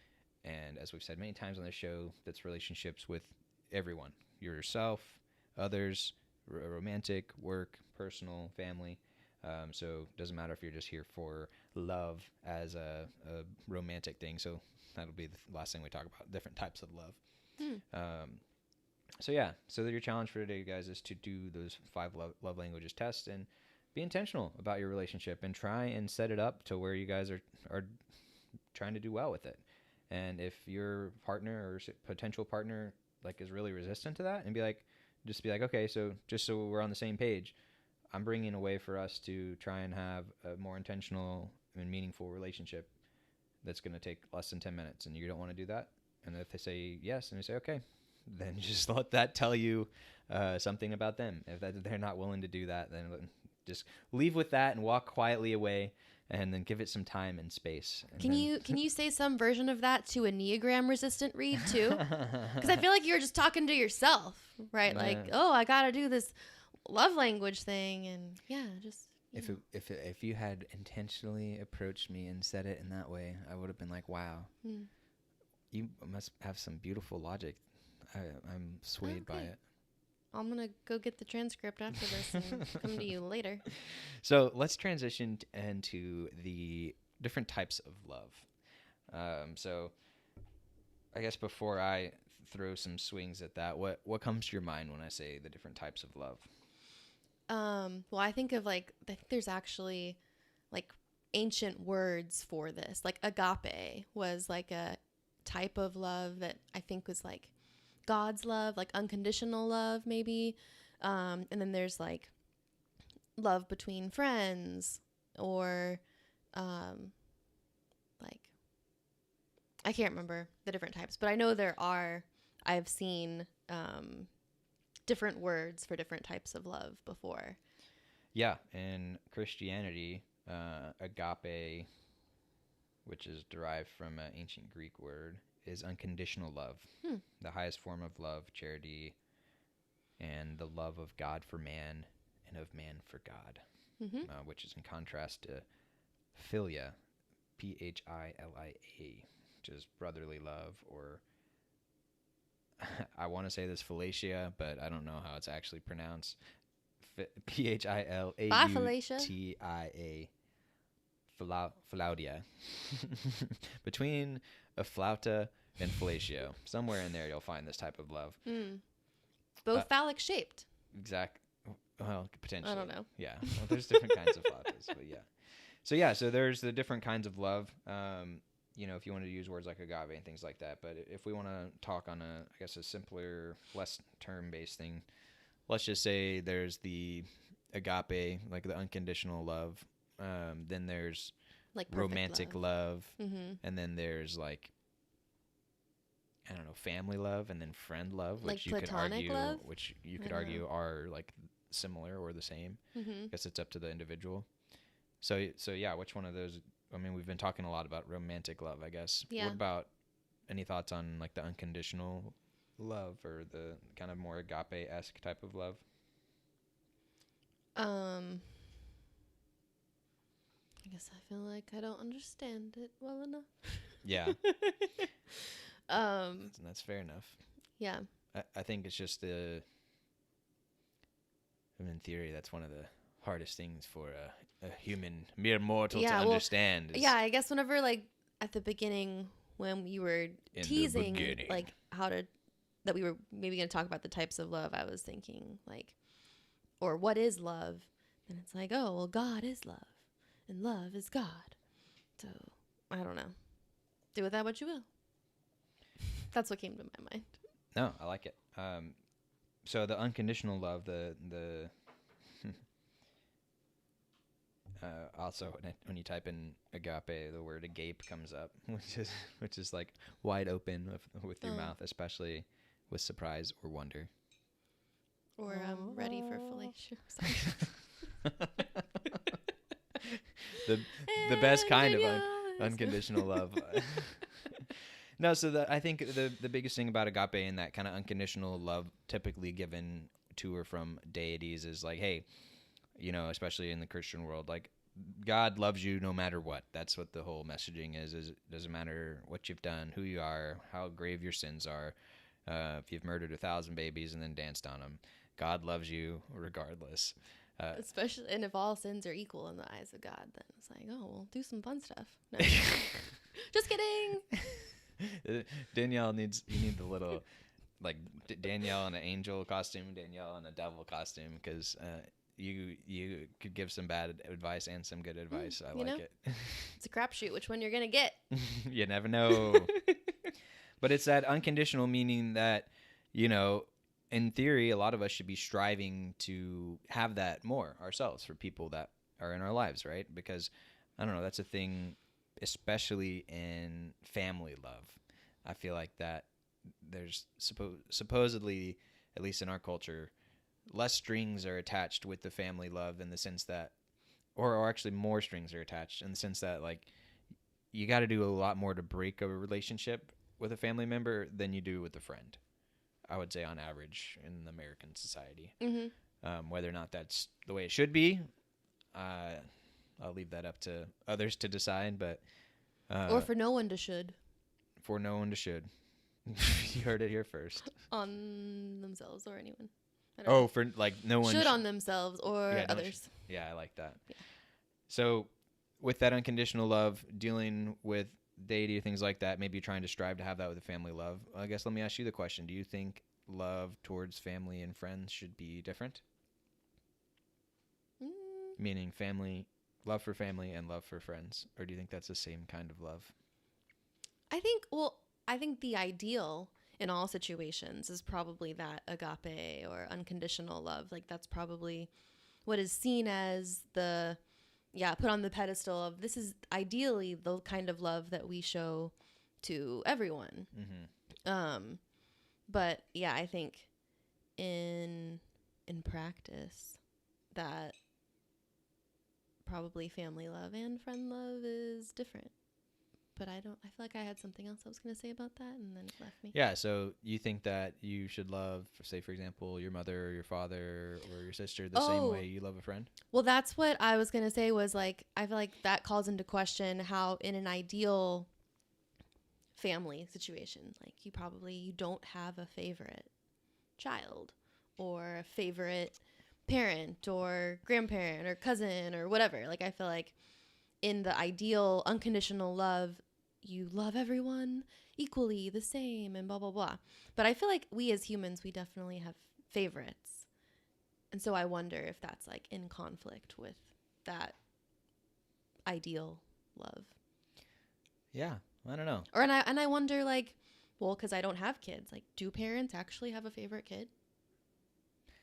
And as we've said many times on the show, that's relationships with everyone, yourself, others, romantic, work, personal, family. So it doesn't matter if you're just here for love as a romantic thing. So that'll be the last thing we talk about, different types of love. So yeah, so your challenge for today, guys, is to do those 5 love languages tests and be intentional about your relationship and try and set it up to where you guys are trying to do well with it. And if your partner or potential partner like is really resistant to that, and just be like, okay, so just so we're on the same page, I'm bringing a way for us to try and have a more intentional and meaningful relationship that's going to take less than 10 minutes, and you don't want to do that. And if they say yes, and you say, okay, then just let that tell you something about them. If they're not willing to do that, then just leave with that and walk quietly away, and then give it some time and space. And can you say some version of that to a Enneagram resistant read too? Because I feel like you're just talking to yourself, right? Yeah. Like, oh, I got to do this love language thing, and yeah, just. If you had intentionally approached me and said it in that way, I would have been like, wow, you must have some beautiful logic. I'm swayed by it. I'm going to go get the transcript after this and come to you later. So let's transition into the different types of love. So I guess before I throw some swings at that, what comes to your mind when I say the different types of love? Well, I think there's actually like ancient words for this. Like agape was like a type of love that I think was like God's love, like unconditional love, maybe. And then there's like love between friends, or like, I can't remember the different types, but I know I've seen different words for different types of love before. Yeah, in Christianity, agape, which is derived from an ancient Greek word, is unconditional love. The highest form of love, charity, and the love of God for man and of man for God, which is in contrast to philia, Philia, which is brotherly love, or I want to say this Philatia, but I don't know how it's actually pronounced. Philautia. Philaudia. Between a flauta and fellatio, somewhere in there you'll find this type of love. Both phallic shaped. Well, potentially. I don't know. Yeah. Well, there's different kinds of flautas, but yeah. So there's the different kinds of love. If you want to use words like agave and things like that. But if we want to talk on a simpler, less term-based thing, let's just say there's the agape, like the unconditional love. Then there's like romantic love. And then there's like, I don't know, family love, and then friend love, like which you could argue, love? Are like similar or the same. I guess it's up to the individual. So yeah, which one of those? I mean, we've been talking a lot about romantic love, I guess. Yeah. What about any thoughts on like the unconditional love or the kind of more agape-esque type of love? I guess I feel like I don't understand it well enough. Yeah. That's fair enough. Yeah. I think it's just in theory, that's one of the hardest things for a human, mere mortal to understand. I guess whenever, like, at the beginning, when you were teasing, like, that we were maybe going to talk about the types of love, I was thinking, like, or what is love? And it's like, oh, well, God is love, and love is God. So, I don't know. Do with that what you will. That's what came to my mind. No, I like it. So the unconditional love, the also when you type in agape, the word agape comes up, which is like wide open with your mouth, especially with surprise or wonder. Or ready for fellatio. Sorry. The best kind of yours. unconditional love. No, so I think the biggest thing about agape and that kind of unconditional love typically given to or from deities is like, hey, especially in the Christian world, like God loves you no matter what. That's what the whole messaging is it doesn't matter what you've done, who you are, how grave your sins are. If you've murdered 1,000 babies and then danced on them, God loves you regardless. Especially, and if all sins are equal in the eyes of God, then it's like, oh, we'll do some fun stuff. No. Just kidding. Danielle you need the little, like Danielle in an angel costume, Danielle in a devil costume, because you could give some bad advice and some good advice. I like it. It's a crapshoot which one you're gonna get. You never know. But it's that unconditional meaning that, in theory, a lot of us should be striving to have that more ourselves for people that are in our lives, right? Because, I don't know, that's a thing, especially in family love. I feel like that there's supposedly, at least in our culture, less strings are attached with the family love in the sense that, or actually more strings are attached in the sense that, like, you got to do a lot more to break a relationship with a family member than you do with a friend. I would say on average in American society. Mm-hmm. Whether or not that's the way it should be, I'll leave that up to others to decide. But or for no one to should. For no one to should. You heard it here first. On themselves or anyone. I don't know. For like no one should on themselves or others. Yeah, I like that. Yeah. So with that unconditional love, dealing with deity or things like that, maybe trying to strive to have that with a family love. I guess let me ask you the question. Do you think love towards family and friends should be different? Meaning love for family and love for friends. Or do you think that's the same kind of love? I think the ideal in all situations is probably that agape or unconditional love. Like that's probably what is seen as put on the pedestal of this is ideally the kind of love that we show to everyone. Mm-hmm. But yeah, I think in practice that probably family love and friend love is different. But I feel like I had something else I was going to say about that and then it left me. Yeah, so you think that you should love, say, for example, your mother or your father or your sister the same way you love a friend? Well, that's what I was going to say was like, I feel like that calls into question how in an ideal family situation, like you don't have a favorite child or a favorite parent or grandparent or cousin or whatever. Like I feel like in the ideal unconditional love, you love everyone equally the same and blah, blah, blah. But I feel like we as humans, we definitely have favorites. And so I wonder if that's like in conflict with that ideal love. Yeah, I don't know. Or and I wonder like, well, because I don't have kids, like do parents actually have a favorite kid?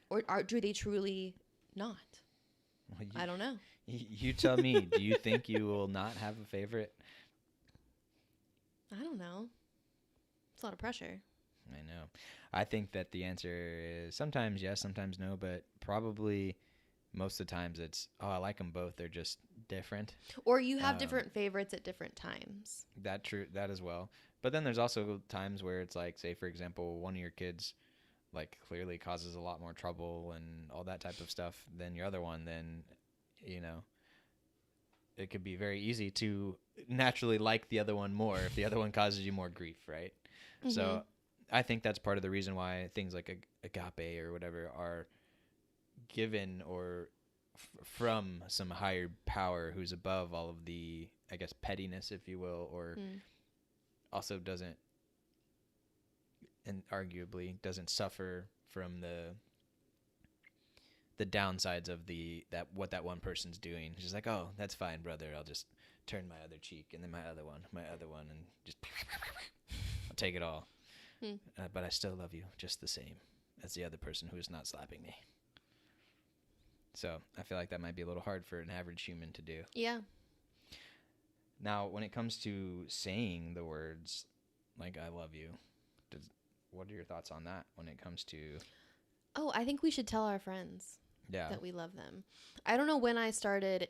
Or do they truly not? Well, I don't know. You tell me, do you think you will not have a favorite? I don't know. It's a lot of pressure. I know. I think that the answer is sometimes yes, sometimes no, but probably most of the times it's, I like them both. They're just different. Or you have different favorites at different times. That as well. But then there's also times where it's like, say, for example, one of your kids like clearly causes a lot more trouble and all that type of stuff than your other one, then, it could be very easy to naturally like the other one more if the other one causes you more grief, right? Mm-hmm. So I think that's part of the reason why things like agape or whatever are given or from some higher power who's above all of the, I guess, pettiness, if you will, or also doesn't, and arguably doesn't suffer from the downsides of what that one person's doing. She's like, oh, that's fine, brother. I'll just turn my other cheek, and then my other one, and just I'll take it all. But I still love you just the same as the other person who is not slapping me. So I feel like that might be a little hard for an average human to do. Yeah. Now, when it comes to saying the words like "I love you," what are your thoughts on that? When it comes to Oh, I think we should tell our friends Yeah. that we love them. I don't know when I started.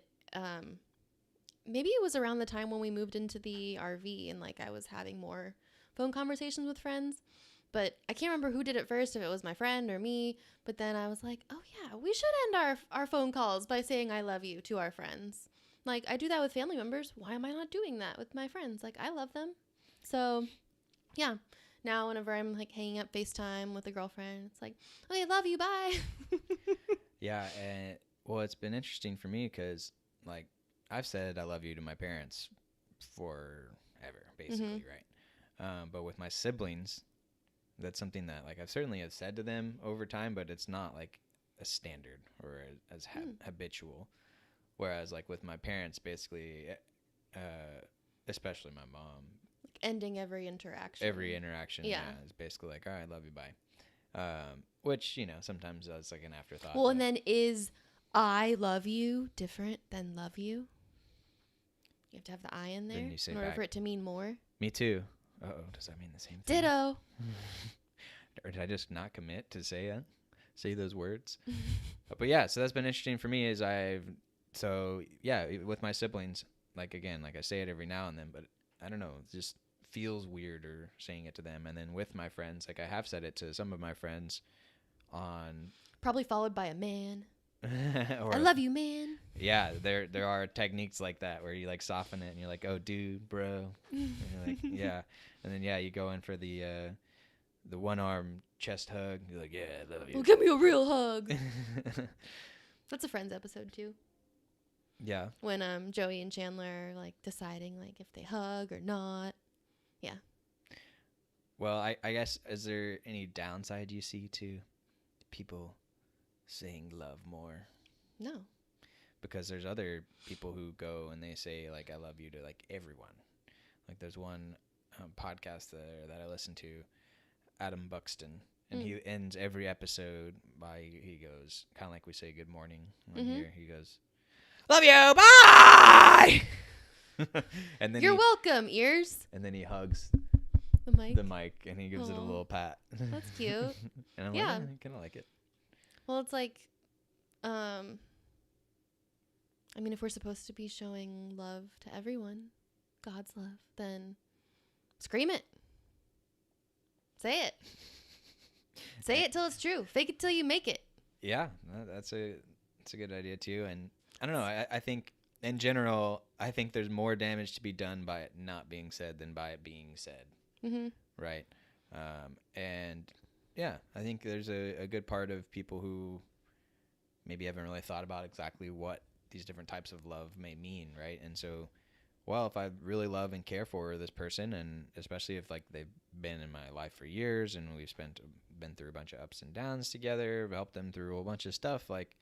Maybe it was around the time when we moved into the RV and like I was having more phone conversations with friends. But I can't remember who did it first, if it was my friend or me. But then I was like, oh yeah, we should end our phone calls by saying I love you to our friends. Like I do that with family members. Why am I not doing that with my friends? Like I love them. So yeah. Now whenever I'm like hanging up FaceTime with a girlfriend, it's like, okay, love you, bye. Yeah, and well, it's been interesting for me because, like, I've said I love you to my parents forever, basically, right? But with my siblings, that's something that, like, I've certainly have said to them over time, but it's not like a standard or as habitual. Whereas, like, with my parents, basically, especially my mom, Ending every interaction. yeah, is basically like, all right, love you, bye. Which, sometimes that's like an afterthought. Well, and then is I love you different than love you? You have to have the I in there Then you say in order back, for it to mean more. Me too. Uh-oh, does that mean the same thing? Ditto. Or did I just not commit to say those words? But yeah, so that's been interesting for me is with my siblings, like again, like I say it every now and then, but I don't know, it just feels weirder saying it to them. And then with my friends, like I have said it to some of my friends on Probably followed by a man. or, I love you, man. Yeah, there are techniques like that where you like soften it and you're like, oh, dude, bro. And you're like, yeah. And then, yeah, you go in for the one arm chest hug. You're like, yeah, I love you. Well, give me a real hug. That's a Friends episode, too. Yeah. When Joey and Chandler are like deciding like if they hug or not. Yeah. Well, I guess, is there any downside you see to people saying love more? No. Because there's other people who go and they say, like, I love you to, like, everyone. Like, there's one podcast that I listen to, Adam Buxton, and he ends every episode he goes, kind of like we say good morning on here, he goes, love you, bye! And then You're welcome, ears. And then he hugs the mic, and he gives it a little pat. That's cute. And I'm like, I kind of like it. Well, it's like, I mean, if we're supposed to be showing love to everyone, God's love, then scream it. Say it. Say it till it's true. Fake it till you make it. Yeah, that's a good idea too. And I don't know. I think in general, I think there's more damage to be done by it not being said than by it being said. Mm-hmm. Right. And yeah, I think there's a good part of people who maybe haven't really thought about exactly what these different types of love may mean, right? And so, well, if I really love and care for this person, and especially if like they've been in my life for years and we've been through a bunch of ups and downs together, helped them through a bunch of stuff, like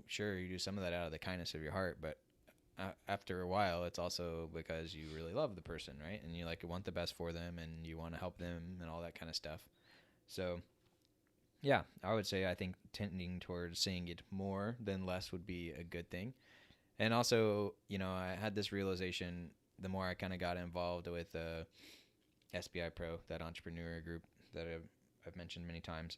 sure, you do some of that out of the kindness of your heart, but after a while, it's also because you really love the person, right? And you like want the best for them, and you want to help them, and all that kind of stuff. So, yeah, I would say I think tending towards saying it more than less would be a good thing. And also, I had this realization the more I kind of got involved with SBI Pro, that entrepreneur group that I've mentioned many times,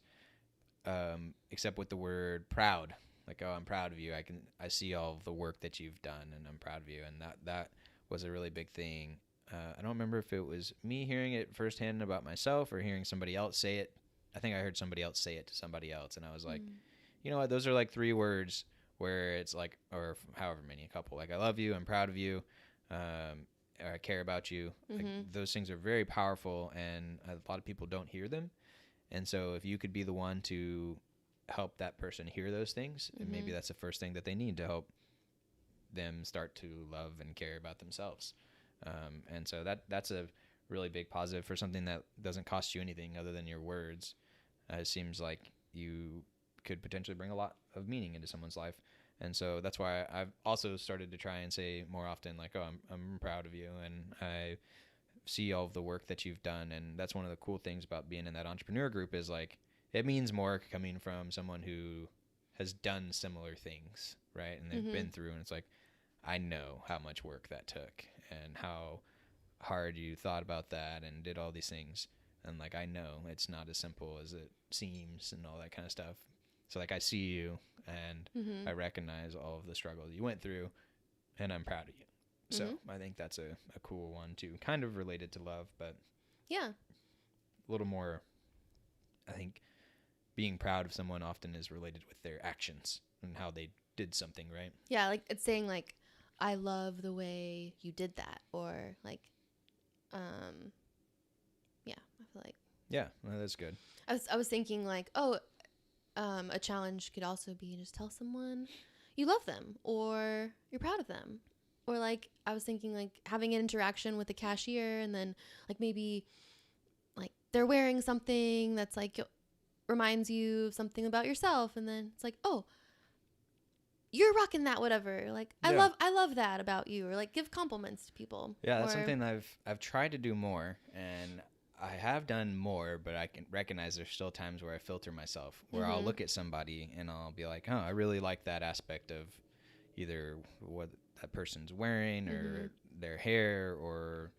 except with the word proud. Like, oh, I'm proud of you. I see all of the work that you've done, and I'm proud of you. And that was a really big thing. I don't remember if it was me hearing it firsthand about myself or hearing somebody else say it. I think I heard somebody else say it to somebody else, and I was like, you know what? Those are like 3 words where it's like, or however many, a couple. Like, I love you, I'm proud of you, or I care about you. Like, those things are very powerful, and a lot of people don't hear them. And so if you could be the one to help that person hear those things, and maybe that's the first thing that they need to help them start to love and care about themselves. And so that's a really big positive for something that doesn't cost you anything other than your words. It seems like you could potentially bring a lot of meaning into someone's life. And so that's why I've also started to try and say more often, like, oh, I'm proud of you, and I see all of the work that you've done. And that's one of the cool things about being in that entrepreneur group is, like, it means more coming from someone who has done similar things, right? And they've been through, and it's like, I know how much work that took and how hard you thought about that and did all these things. And like, I know it's not as simple as it seems and all that kind of stuff. So like, I see you and I recognize all of the struggle you went through, and I'm proud of you. So I think that's a cool one too, kind of related to love, but Yeah. a little more, I think being proud of someone often is related with their actions and how they did something, right? Yeah, like it's saying like, I love the way you did that, or like, yeah, I feel like. Yeah, well, that's good. I was thinking like, oh, a challenge could also be just tell someone you love them or you're proud of them, or like I was thinking like having an interaction with the cashier and then like maybe like they're wearing something that's like reminds you of something about yourself, and then it's like, oh, you're rocking that, whatever. Like, Yeah. I love that about you, or like give compliments to people. Yeah, that's or, something I've tried to do more, and I have done more, but I can recognize there's still times where I filter myself, where I'll look at somebody and I'll be like, oh, I really like that aspect of either what that person's wearing or their hair, or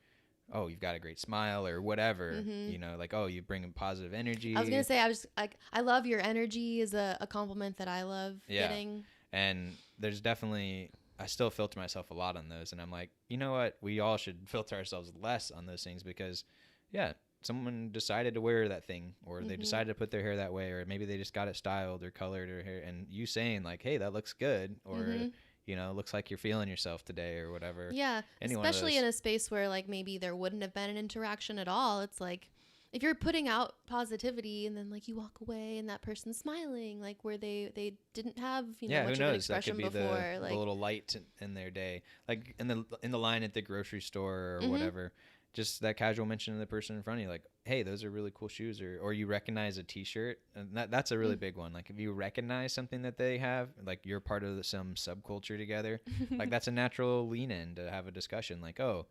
oh, you've got a great smile or whatever, you know, like, oh, you bring a positive energy. I was gonna say, I was like, I love your energy is a compliment that I love getting. And there's definitely, I still filter myself a lot on those, and I'm like, you know what, we all should filter ourselves less on those things, because yeah, someone decided to wear that thing, or they decided to put their hair that way, or maybe they just got it styled or colored or hair, and you saying like, hey, that looks good, or you know, looks like you're feeling yourself today or whatever. Yeah, especially in a space where like maybe there wouldn't have been an interaction at all. It's like, if you're putting out positivity and then like you walk away and that person's smiling, like where they didn't have, you know, much of an expression that could be before, the little light in their day, like in the line at the grocery store or whatever, just that casual mention of the person in front of you, like, hey, those are really cool shoes, or you recognize a t-shirt, and that's a really big one. Like if you recognize something that they have, like you're part of some subculture together, like that's a natural lean in to have a discussion, like, oh,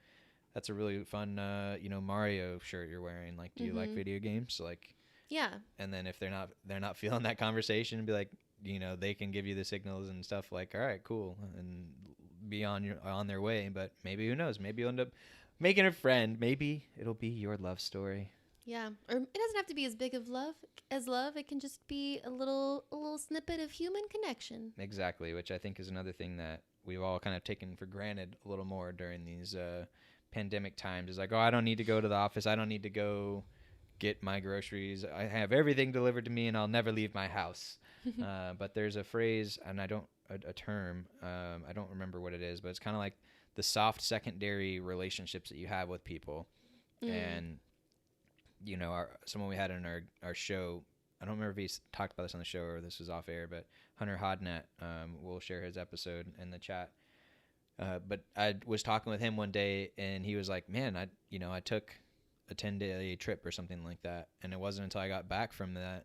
that's a really fun, you know, Mario shirt you're wearing. Like, do you like video games? Like, yeah. And then if they're not feeling that conversation, be like, you know, they can give you the signals and stuff. Like, all right, cool, and be on their way. But maybe, who knows? Maybe you'll end up making a friend. Maybe it'll be your love story. Yeah, or it doesn't have to be as big of love as love. It can just be a little snippet of human connection. Exactly, which I think is another thing that we've all kind of taken for granted a little more during these pandemic times. Is like, oh, I don't need to go to the office. I don't need to go get my groceries. I have everything delivered to me, and I'll never leave my house. But there's a phrase, and a term, I don't remember what it is, but it's kind of like the soft secondary relationships that you have with people. And you know, someone we had in our show, I don't remember if he talked about this on the show or this was off air, but Hunter Hodnett will share his episode in the chat. But I was talking with him one day, and he was like, man, I took a 10-day trip or something like that, and it wasn't until I got back from that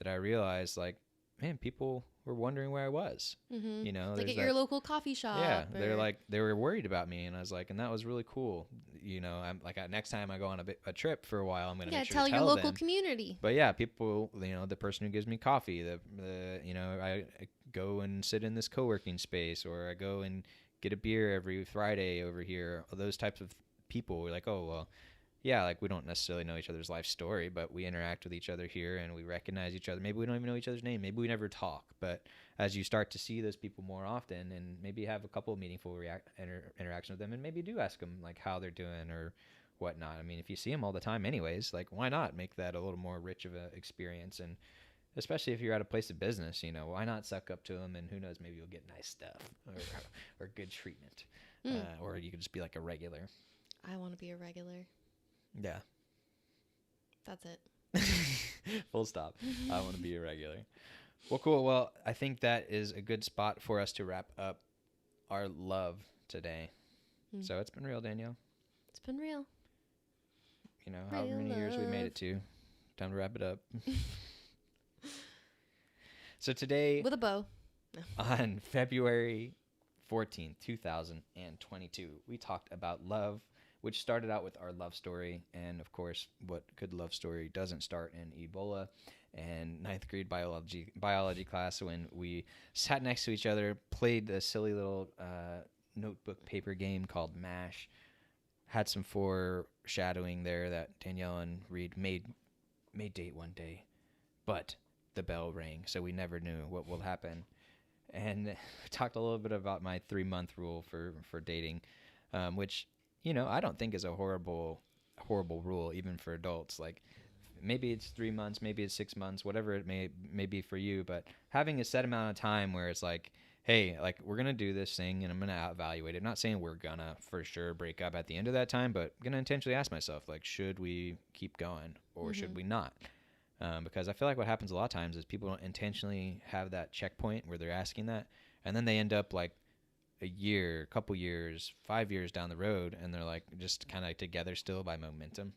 I realized, like, man, people were wondering where I was. You know, like at your local coffee shop. Yeah, they're like, they were worried about me, and I was like, and that was really cool. You know, I'm like, next time I go on a trip for a while, I'm gonna make sure tell to your tell local them. community. But yeah, people, you know, the person who gives me coffee, the you know, I go and sit in this co-working space, or I go and get a beer every Friday over here. Those types of people were like, oh, well, yeah, like we don't necessarily know each other's life story, but we interact with each other here and we recognize each other. Maybe we don't even know each other's name. Maybe we never talk. But as you start to see those people more often, and maybe have a couple of meaningful interactions with them, and maybe do ask them like how they're doing or whatnot. I mean, if you see them all the time anyways, like why not make that a little more rich of an experience? And especially if you're at a place of business, you know, why not suck up to them, and who knows, maybe you'll get nice stuff or good treatment. Or you could just be like a regular. I want to be a regular. Yeah. That's it. Full stop. I want to be a regular. Well, cool. Well, I think that is a good spot for us to wrap up our love today. So it's been real, Danielle. It's been real. You know, however many years we made it to. Time to wrap it up. So today, with a bow, on February 14th, 2022, we talked about love, which started out with our love story. And of course, what good love story doesn't start in Ebola and ninth grade biology class, when we sat next to each other, played a silly little notebook paper game called MASH, had some 4 foreshadowing there that Danielle and Reed may date one day, but the bell rang, so we never knew what will happen. And talked a little bit about my 3-month rule for dating, which I don't think is a horrible rule even for adults. Like maybe it's 3 months, maybe it's 6 months, whatever it may be for you. But having a set amount of time where it's like, hey, like we're gonna do this thing and I'm gonna evaluate it. Not saying we're gonna for sure break up at the end of that time, but I'm gonna intentionally ask myself like, should we keep going or should we not? Because I feel like what happens a lot of times is people don't intentionally have that checkpoint where they're asking that, and then they end up like a year, couple years, 5 years down the road, and they're like just kind of together still by momentum.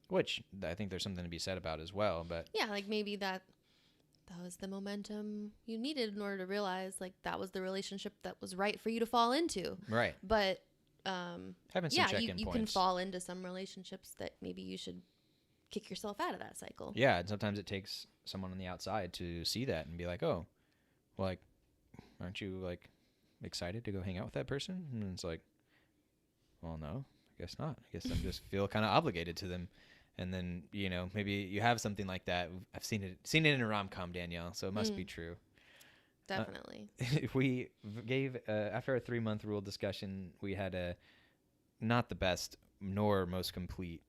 Which I think there's something to be said about as well. But yeah, like maybe that was the momentum you needed in order to realize like that was the relationship that was right for you to fall into. Right. But having some yeah, check-in you points. can fall into some relationships that maybe you should kick yourself out of that cycle. Yeah, and sometimes it takes someone on the outside to see that and be like, oh, well, like, aren't you like excited to go hang out with that person? And it's like, well, no, I guess not. I guess I just feel kind of obligated to them. And then maybe you have something like that. I've seen it in a rom-com, Danielle, so it must be true. Definitely. We gave after our 3-month rule discussion, we had a not the best nor most complete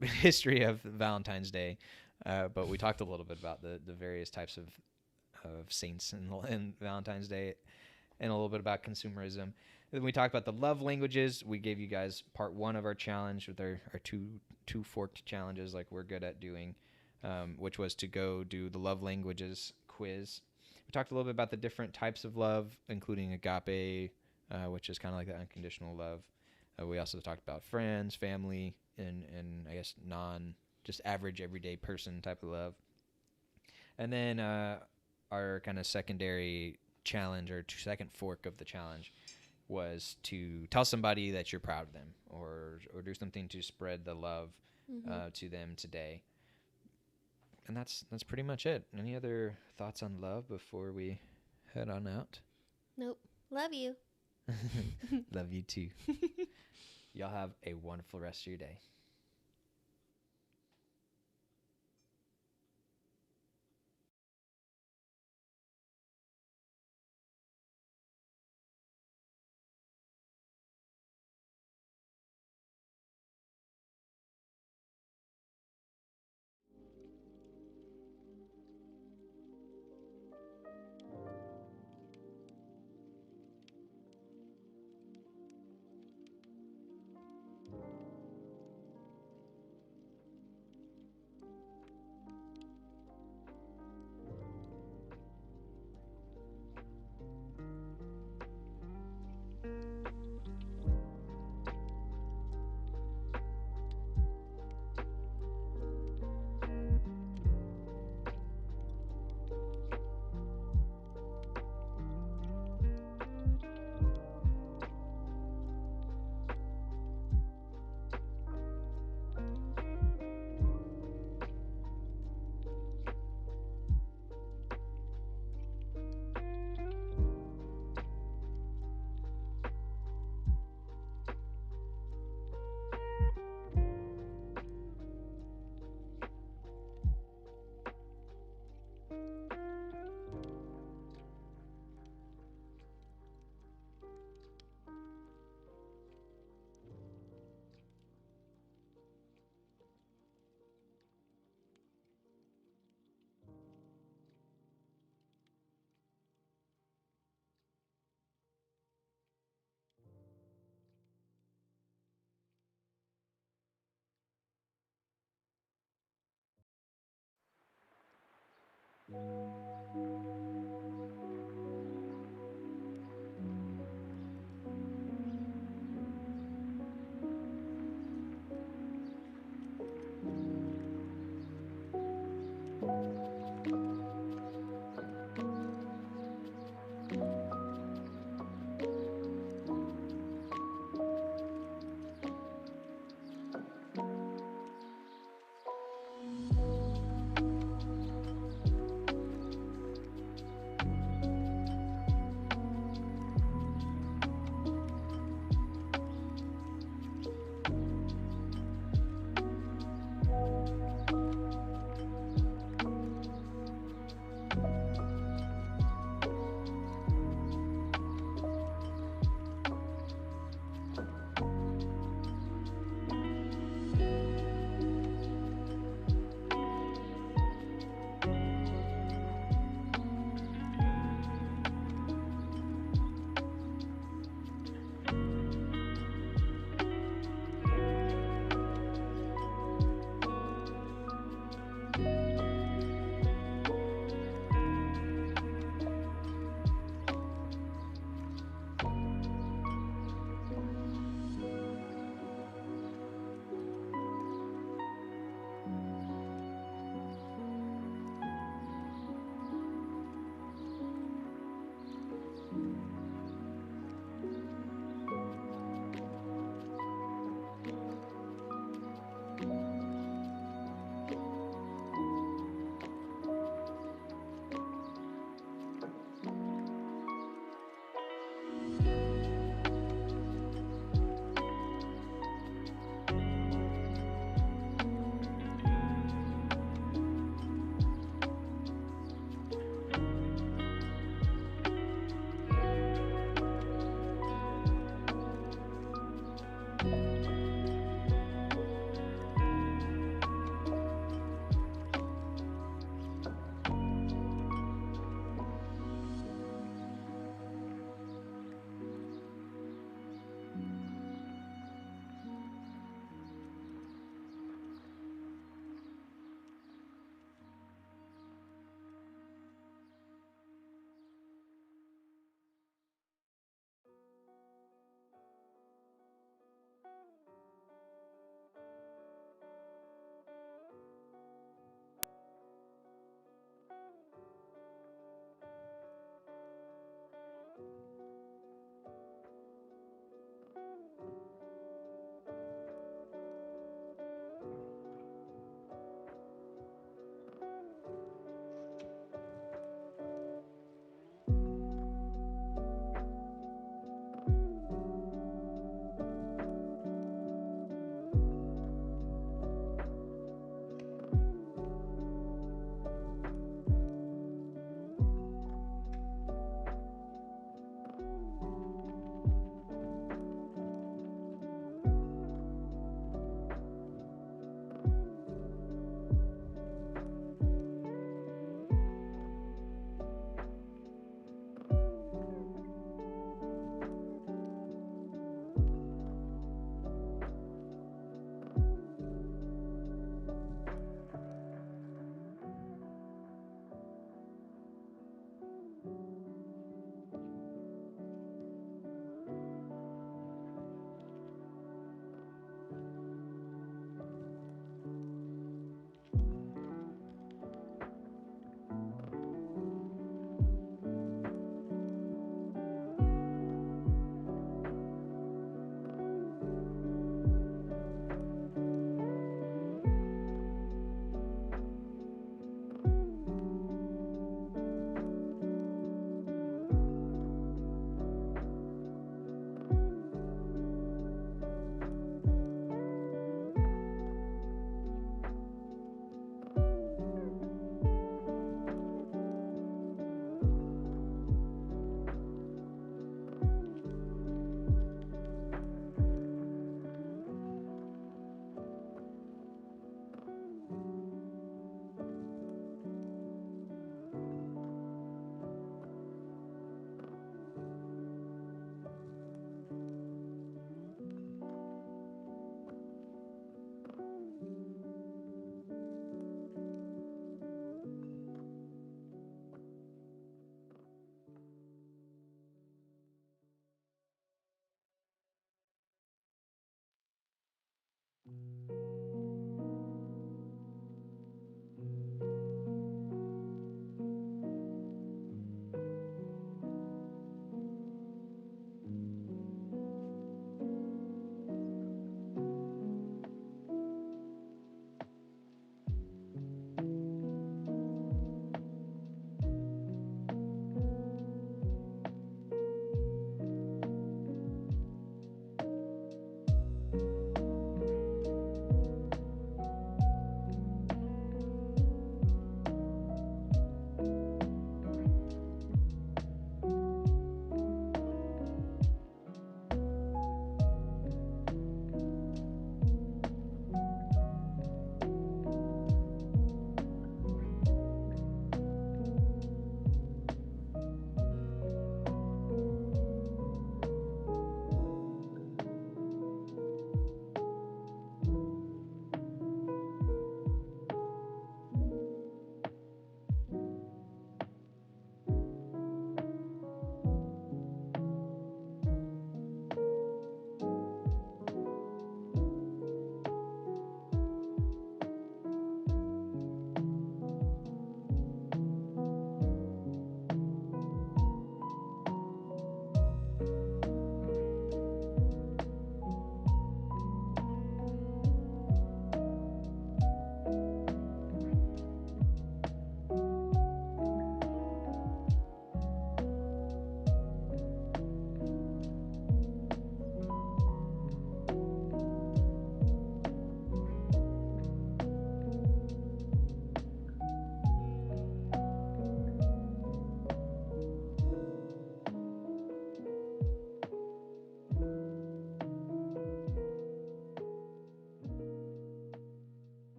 history of Valentine's Day, but we talked a little bit about the various types of saints in Valentine's Day, and a little bit about consumerism. And then we talked about the love languages. We gave you guys part 1 of our challenge with our two forked challenges like we're good at doing, which was to go do the love languages quiz. We talked a little bit about the different types of love, including agape, which is kind of like the unconditional love. We also talked about friends, family, and I guess just average everyday person type of love. And then our kind of secondary challenge or second fork of the challenge was to tell somebody that you're proud of them or do something to spread the love to them today. And that's pretty much it. Any other thoughts on love before we head on out? Nope. Love you. Love you too. Y'all have a wonderful rest of your day.